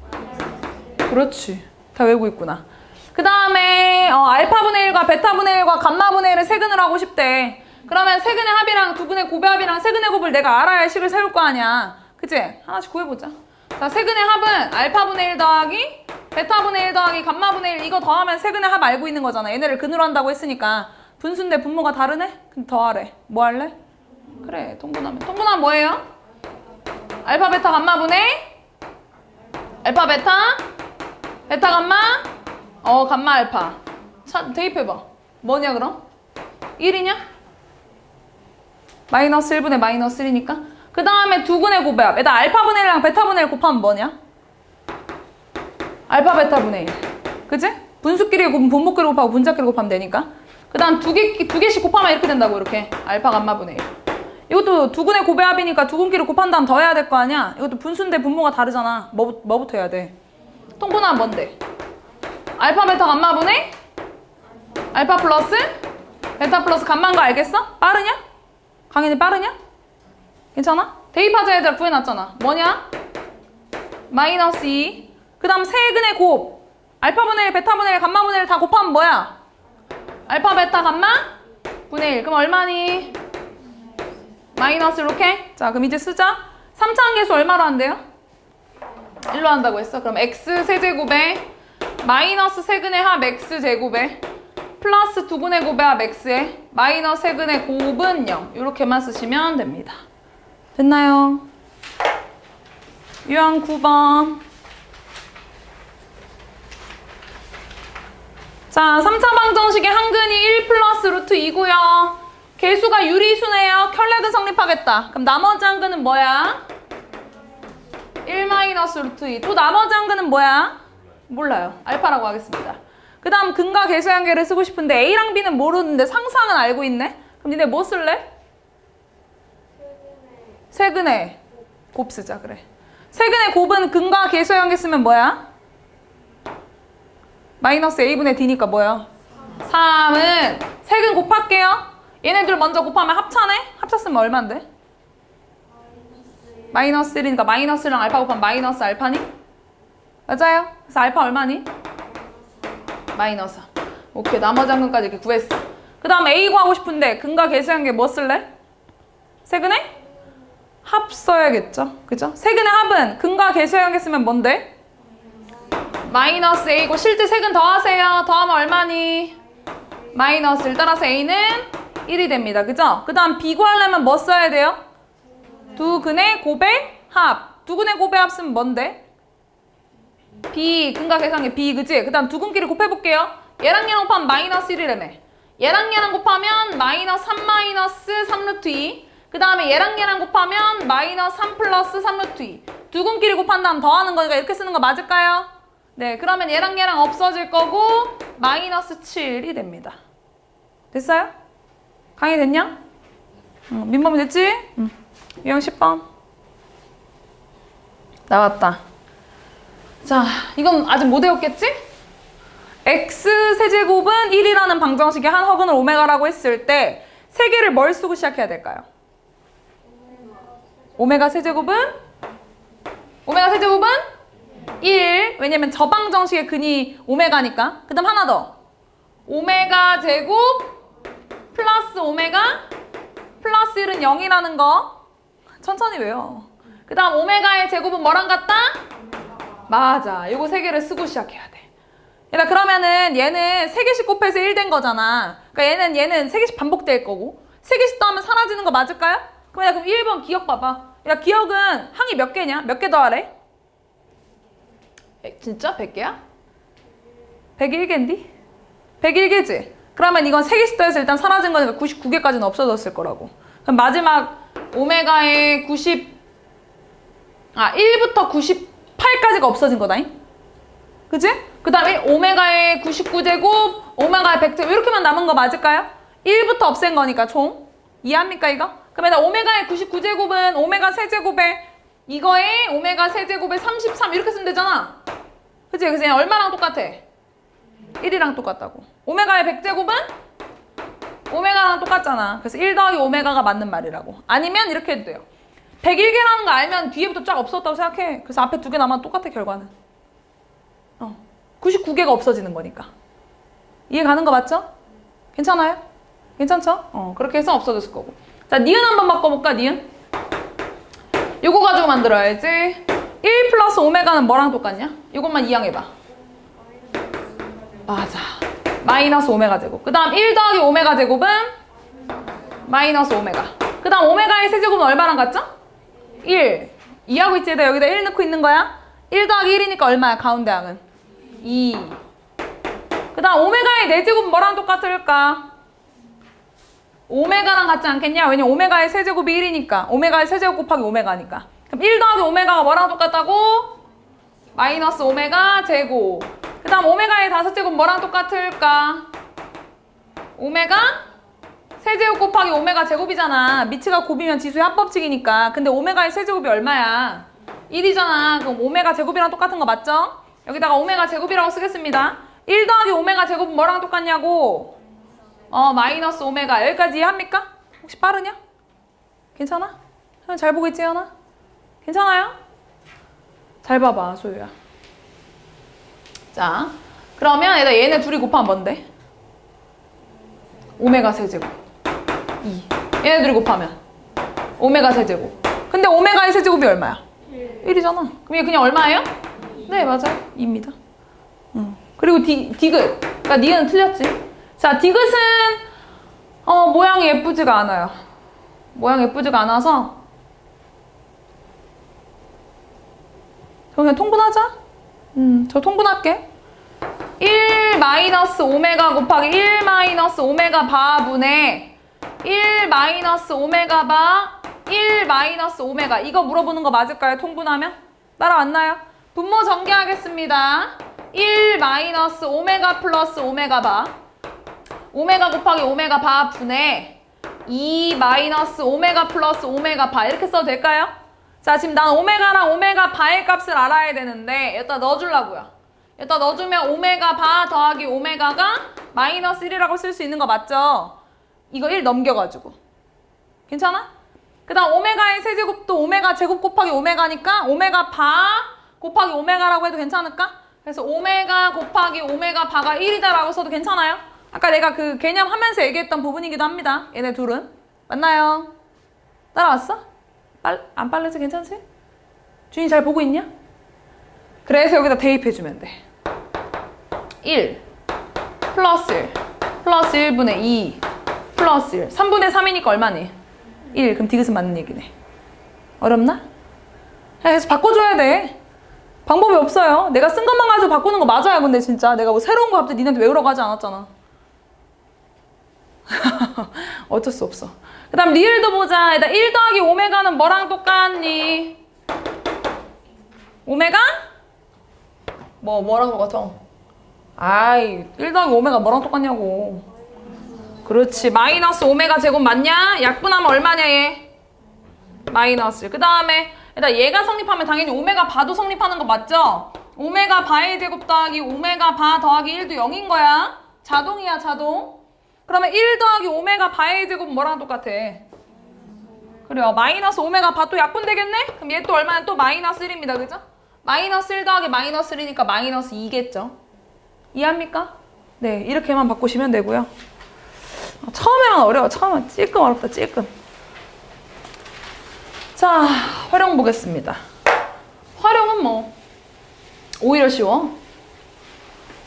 그렇지. 다 외우고 있구나. 그 다음에 알파분의 1과 베타분의 1과 감마분의 1을 세근을 하고 싶대. 그러면 세근의 합이랑 두근의 곱의 합이랑 세근의 곱을 내가 알아야 식을 세울 거 아니야. 그치? 하나씩 구해보자. 자, 세근의 합은 알파분의 1 더하기 베타분의 1 더하기 감마분의 1 이거 더하면 세근의 합 알고 있는 거잖아. 얘네를 근으로 한다고 했으니까. 분수인데 분모가 다르네? 그럼 더하래. 뭐 할래? 그래, 통분하면. 통분하면 뭐예요? 알파 베타 감마분의 알파 베타 베타 감마 감마 알파. 대입해봐. 뭐냐 그럼? 1이냐? 마이너스 1분의 마이너스 1이니까. 그 다음에 두근의 곱의 합. 일단 알파분의 1이랑 베타분의 1 곱하면 뭐냐? 알파 베타분의 1. 그치? 분수끼리 곱하면 분모끼리 곱하고 분자끼리 곱하면 되니까. 그 다음 두 개씩 곱하면 이렇게 된다고. 이렇게 알파 감마분의 1. 이것도 두근의 곱의 합이니까 두근끼리 곱한 다음 더해야 될 거 아니야? 이것도 분수인데 분모가 다르잖아. 뭐부터 해야 돼? 통분하면 뭔데? 알파 베타 감마분의 알파 플러스 베타 플러스 감마인 거 알겠어? 빠르냐? 강현이 빠르냐? 괜찮아? 대입하자 얘들아 구해놨잖아. 뭐냐? 마이너스 2. 그 다음 세근의 곱. 알파분의 1, 베타분의 1, 감마분의 1 다 곱하면 뭐야? 알파 베타 감마 분의 1. 그럼 얼마니? 마이너스 이렇게. 자, 그럼 이제 쓰자. 3차 함계수 얼마로 한대요? 1로 한다고 했어. 그럼 x 세제곱에 마이너스 세근의 합 x제곱에 플러스 두근의 곱의 합 x에 마이너스 세근의 곱은 0. 이렇게만 쓰시면 됩니다. 됐나요? 유형 9번. 자, 3차 방정식의 한근이 1 플러스 루트 2고요. 개수가 유리수네요. 켤레근 성립하겠다. 그럼 나머지 한근은 뭐야? 1 마이너스 루트 2. 또 나머지 한근은 뭐야? 몰라요. 알파라고 하겠습니다. 그 다음 근과 개수의 한계를 쓰고 싶은데 A랑 B는 모르는데 상수항은 알고 있네? 그럼 니네 뭐 쓸래? 세근의 곱 쓰자. 그래. 세근의 곱은 근과 개수의 한계 쓰면 뭐야? 마이너스 A분의 D니까 뭐야? 3은 세근 곱할게요. 얘네들 먼저 곱하면 합차네? 합쳤으면 얼만데? 마이너스 1이니까 마이너스랑 알파 곱하면 마이너스 알파니? 맞아요. 그래서 알파 얼마니? 마이너스. 오케이. 나머지 한근까지 이렇게 구했어. 그 다음 A 구하고 싶은데 근과 개수의 한계 뭐 쓸래? 세근의? 합 써야겠죠? 그죠? 세근의 합은 근과 개수의 한계 쓰면 뭔데? 마이너스 A고 실제 세근 더하세요. 더하면 얼마니? 마이너스 1 따라서 A는 1이 됩니다. 그죠? 그 다음 B 구하려면 뭐 써야 돼요? 두 근의 곱의 합. 두 근의 곱의 합 쓰면 뭔데? B, 근과 계산계 B, 그지? 그 다음 두 근끼리 곱해볼게요. 얘랑 얘랑 곱하면 마이너스 1이라며. 얘랑 얘랑 곱하면 마이너스 3 마이너스 3 루트 2. 그 다음에 얘랑 얘랑 곱하면 마이너스 3 플러스 3 루트 2. 두 근끼리 곱한 다음 더하는 거니까 이렇게 쓰는 거 맞을까요? 네, 그러면 얘랑 얘랑 없어질 거고 마이너스 7이 됩니다. 됐어요? 강의 됐냐? 민범이 됐지? 유형 10번. 나왔다. 자, 이건 아직 못 외웠겠지? x 세제곱은 1이라는 방정식의 한 허근을 오메가라고 했을 때 세 개를 뭘 쓰고 시작해야 될까요? 오메가 세제곱은? 오메가 세제곱은? 1. 왜냐면 저 방정식의 근이 오메가니까. 그 다음 하나 더. 오메가 제곱 플러스 오메가 플러스 1은 0이라는 거. 천천히 외워. 그 다음 오메가의 제곱은 뭐랑 같다? 맞아. 요거 세 개를 쓰고 시작해야 돼. 얘들아, 그러면은 얘는 세 개씩 곱해서 1 된 거잖아. 그러니까 얘는 세 개씩 반복될 거고. 세 개씩 더하면 사라지는 거 맞을까요? 그럼 1번 기억 봐봐. 야, 기억은 항이 몇 개냐? 몇 개 더하래? 진짜? 100개야? 101개인데? 101개지? 그러면 이건 3개씩 더해서 일단 사라진 거니까 99개까지는 없어졌을 거라고. 그럼 마지막 오메가의 아, 1부터 98까지가 없어진 거다잉. 그치? 그 다음에 오메가의 99제곱, 오메가의 100제곱 이렇게만 남은 거 맞을까요? 1부터 없앤 거니까 총. 이해합니까 이거? 그러면 오메가의 99제곱은 오메가 세제곱에 이거에 오메가 세제곱에 33 이렇게 쓰면 되잖아. 그치? 그래서 그냥 얼마랑 똑같아? 1이랑 똑같다고. 오메가의 100제곱은 오메가랑 똑같잖아. 그래서 1 더하기 오메가가 맞는 말이라고. 아니면 이렇게 해도 돼요. 101개라는 거 알면 뒤에부터 쫙 없었다고 생각해. 그래서 앞에 2개 남아도 똑같아 결과는. 99개가 없어지는 거니까. 이해 가는 거 맞죠? 괜찮아요? 괜찮죠? 그렇게 해서 없어졌을 거고. 자, 니은 한번 바꿔볼까, 니은? 요거 가지고 만들어야지. 1 플러스 오메가는 뭐랑 똑같냐? 요것만 이항해봐. 맞아. 마이너스 오메가 제곱. 그 다음 1 더하기 오메가 제곱은 마이너스 오메가. 그 다음 오메가의 세제곱은 얼마랑 같죠? 1. 이해하고 있지? 나 여기다 1 넣고 있는 거야. 1 더하기 1이니까 얼마야? 가운데 항은 2. 그 다음 오메가의 4제곱은 뭐랑 똑같을까? 오메가랑 같지 않겠냐? 왜냐면 오메가의 세제곱이 1이니까. 오메가의 세제곱 곱하기 오메가니까. 그럼 1 더하기 오메가가 뭐랑 똑같다고? 마이너스 오메가 제곱. 그 다음 오메가의 5제곱 뭐랑 똑같을까? 오메가 세제곱 곱하기 오메가 제곱이잖아. 미치가 곱이면 지수의 합법칙이니까. 근데 오메가의 세제곱이 얼마야? 1이잖아. 그럼 오메가 제곱이랑 똑같은 거 맞죠? 여기다가 오메가 제곱이라고 쓰겠습니다. 1 더하기 오메가 제곱은 뭐랑 똑같냐고? 마이너스 오메가. 여기까지 이해합니까? 혹시 빠르냐? 괜찮아? 잘 보고 있지, 현아? 괜찮아요? 잘 봐봐, 소유야. 자, 그러면 얘네 둘이 곱하면 뭔데? 오메가 세제곱 2. 얘네 둘이 곱하면 오메가 세제곱. 근데 오메가의 세제곱이 얼마야? 1이잖아. 그럼 얘 그냥 얼마예요? 네, 맞아요. 2입니다. 그리고 디귿. 그러니까 니은 틀렸지. 자, 디귿은 모양이 예쁘지가 않아요. 모양이 예쁘지가 않아서 저 그냥 통분하자. 저 통분할게. 1 마이너스 오메가 곱하기 1 마이너스 오메가 바분의 1 마이너스 오메가 바 1 마이너스 오메가. 이거 물어보는 거 맞을까요? 통분하면? 따라왔나요? 분모 전개하겠습니다. 1 마이너스 오메가 플러스 오메가 바 오메가 곱하기 오메가 바 분의 2 마이너스 오메가 플러스 오메가 바 이렇게 써도 될까요? 자, 지금 난 오메가랑 오메가 바의 값을 알아야 되는데 여기다 넣어주려고요. 여기다 넣어주면 오메가 바 더하기 오메가가 마이너스 1이라고 쓸 수 있는 거 맞죠? 이거 1 넘겨가지고. 괜찮아? 그 다음 오메가의 세제곱도 오메가 제곱 곱하기 오메가니까 오메가 바 곱하기 오메가라고 해도 괜찮을까? 그래서 오메가 곱하기 오메가 바가 1이다라고 써도 괜찮아요? 아까 내가 그 개념 하면서 얘기했던 부분이기도 합니다. 얘네 둘은. 맞나요? 따라왔어? 안 빨라서 괜찮지? 준이 잘 보고 있냐? 그래서 여기다 대입해주면 돼. 1 플러스 1 플러스 1분의 2 플러스 1 3분의 3이니까 얼마니? 1. 그럼 디귿은 맞는 얘기네. 어렵나? 그래서 바꿔줘야 돼. 방법이 없어요. 내가 쓴 것만 가지고 바꾸는 거 맞아요. 근데 진짜 내가 뭐 새로운 거 갑자기 니네한테 외우라고 하지 않았잖아. 어쩔 수 없어. 그 다음 리을도 보자. 일단 1 더하기 오메가는 뭐랑 똑같니? 오메가? 뭐랑 똑같아? 아이, 1 더하기 오메가 뭐랑 똑같냐고. 그렇지. 마이너스 오메가 제곱 맞냐? 약분하면 얼마냐 얘? 마이너스. 그 다음에 일단 얘가 성립하면 당연히 오메가 바도 성립하는 거 맞죠? 오메가 바의 제곱 더하기 오메가 바 더하기 1도 0인 거야. 자동이야, 자동. 그러면 1 더하기 오메가 바의 제곱은 뭐랑 똑같아? 그래요. 마이너스 오메가 바 또 약분되겠네? 그럼 얘 또 얼마나 또 마이너스 1입니다. 그죠? 마이너스 1 더하기 마이너스 1이니까 마이너스 2겠죠? 이해합니까? 네, 이렇게만 바꾸시면 되고요. 처음에만 어려워. 처음엔 찔끔 어렵다, 찔끔. 자, 활용 보겠습니다. 활용은 뭐 오히려 쉬워.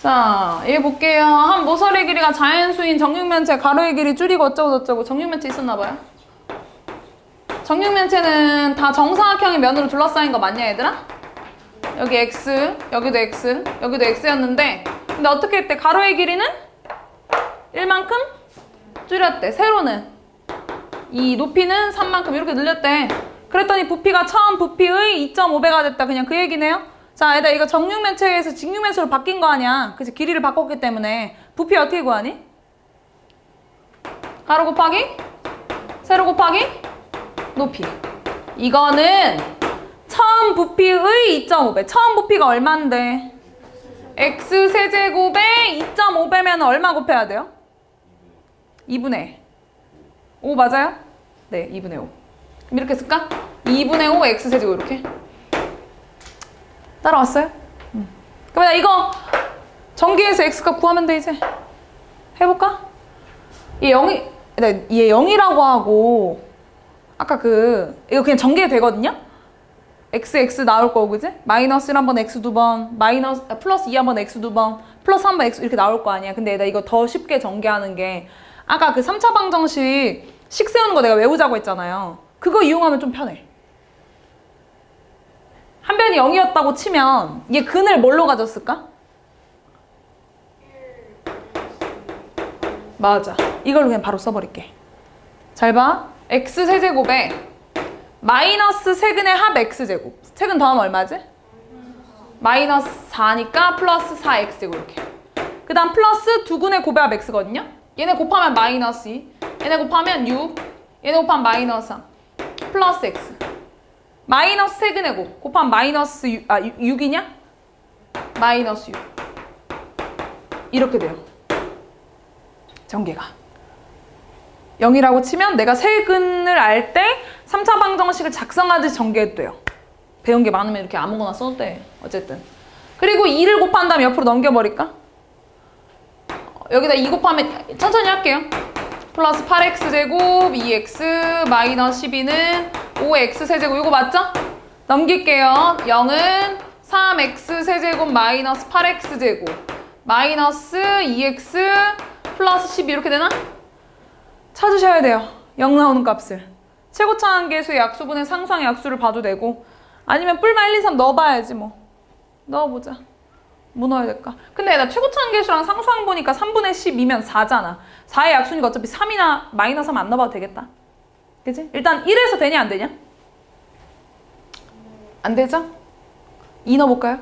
자, 얘 볼게요. 한 모서리 길이가 자연수인 정육면체 가로의 길이 줄이고 어쩌고저쩌고. 정육면체 있었나봐요. 정육면체는 다 정사각형의 면으로 둘러싸인 거 맞냐 얘들아? 여기 x, 여기도 x, 여기도 x였는데 근데 어떻게 했대? 가로의 길이는 1만큼 줄였대. 세로는 이 높이는 3만큼 이렇게 늘렸대. 그랬더니 부피가 처음 부피의 2.5배가 됐다. 그냥 그 얘기네요. 자, 얘들아 이거 정육면체에서 직육면체로 바뀐 거 아니야. 그치? 길이를 바꿨기 때문에 부피 어떻게 구하니? 가로 곱하기 세로 곱하기 높이. 이거는 처음 부피의 2.5배. 처음 부피가 얼만데? x 세제곱에 2.5배면 얼마 곱해야 돼요? 2분의 5 맞아요? 네, 2분의 5. 그럼 이렇게 쓸까? 2분의 5 x 세제곱 이렇게. 따라왔어요? 그러면 이거 전기에서 x값 구하면 돼 이제. 해볼까? 얘 0이, 얘 0이라고 하고 아까 이거 그냥 전개 되거든요? x 나올 거고 그지? 마이너스 1 한번 x 2번, 플러스 2 한번 x 2번, 플러스 1번 x 이렇게 나올 거 아니야. 근데 나 이거 더 쉽게 전개하는 게 아까 그 3차 방정식 식 세우는 거 내가 외우자고 했잖아요. 그거 이용하면 좀 편해. 한 변이 0이었다고 치면 얘 근을 뭘로 가졌을까? 맞아. 이걸로 그냥 바로 써버릴게. 잘 봐. x 세제곱에 마이너스 세근의 합 x제곱. 세근 더하면 얼마지? 마이너스 4니까 플러스 4x제곱 이렇게. 그 다음 플러스 2근의 곱의 합 x거든요. 얘네 곱하면 마이너스 2. 얘네 곱하면 6. 얘네 곱하면 마이너스 3. 플러스 x. 마이너스 세근의 곱. 곱하면 마이너스 6이냐? 마이너스 6. 이렇게 돼요. 전개가. 0이라고 치면 내가 세근을 알 때 3차 방정식을 작성하듯이 전개해도 돼요. 배운 게 많으면 이렇게 아무거나 써도 돼. 어쨌든. 그리고 2를 곱한 다음에 옆으로 넘겨버릴까? 여기다 2 곱하면 천천히 할게요. 플러스 8x제곱 2x 마이너스 12는 5x 세제곱. 이거 맞죠? 넘길게요. 0은 3x 세제곱 마이너스 8x제곱 마이너스 2x 플러스 12 이렇게 되나? 찾으셔야 돼요. 0 나오는 값을. 최고차항계수의 약수분의 상수항의 약수를 봐도 되고 아니면 뿔마 1, 2, 3 넣어봐야지 뭐. 넣어보자. 뭐 넣어야 될까? 근데 나 최고차항계수랑 상수항 보니까 3분의 10이면 4잖아. 4의 약수니까 어차피 3이나 마이너스 3 안 넣어봐도 되겠다. 그치? 일단 1에서 되냐 안 되냐? 안 되죠? 2 넣어볼까요?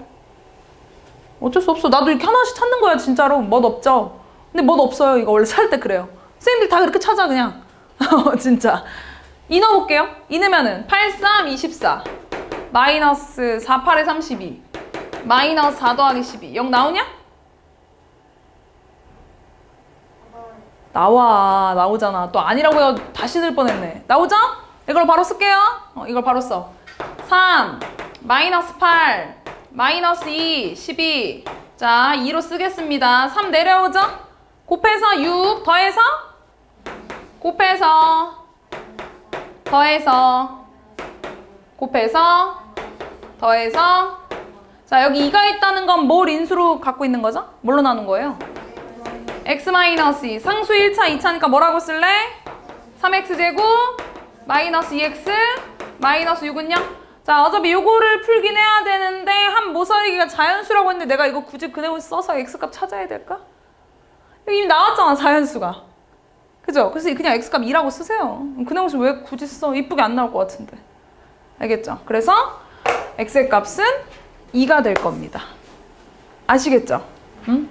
어쩔 수 없어. 나도 이렇게 하나씩 찾는 거야 진짜로. 멋 없죠? 근데 멋 없어요. 이거 원래 찾을 때 그래요. 선생님들 다 그렇게 찾아 그냥. 진짜. 2 넣어볼게요. 2 넣으면은 8, 3, 24 마이너스 4, 8에 32 마이너스 4 더하기 12 0 나오냐? 나오잖아. 또 아니라고 해서 다시 들 뻔했네. 나오죠? 이걸 바로 쓸게요. 이걸 바로 써. 3 마이너스 8 마이너스 2 12 자 2로 쓰겠습니다. 3 내려오죠? 곱해서 6 더해서 곱해서 더해서 곱해서 더해서 자 여기 2가 있다는 건 뭘 인수로 갖고 있는 거죠? 뭘로 나눈 거예요? x-2 상수 1차 2차니까 뭐라고 쓸래? 3x제곱 마이너스 2x 마이너스 6은요? 자 어차피 요거를 풀긴 해야 되는데 한 모서리가 자연수라고 했는데 내가 이거 굳이 그대로 써서 x값 찾아야 될까? 여기 이미 나왔잖아 자연수가. 그죠? 그래서 그냥 x값 2라고 쓰세요. 그네모씨 왜 굳이 써? 이쁘게 안 나올 것 같은데. 알겠죠? 그래서 x의 값은 2가 될 겁니다. 아시겠죠? 응?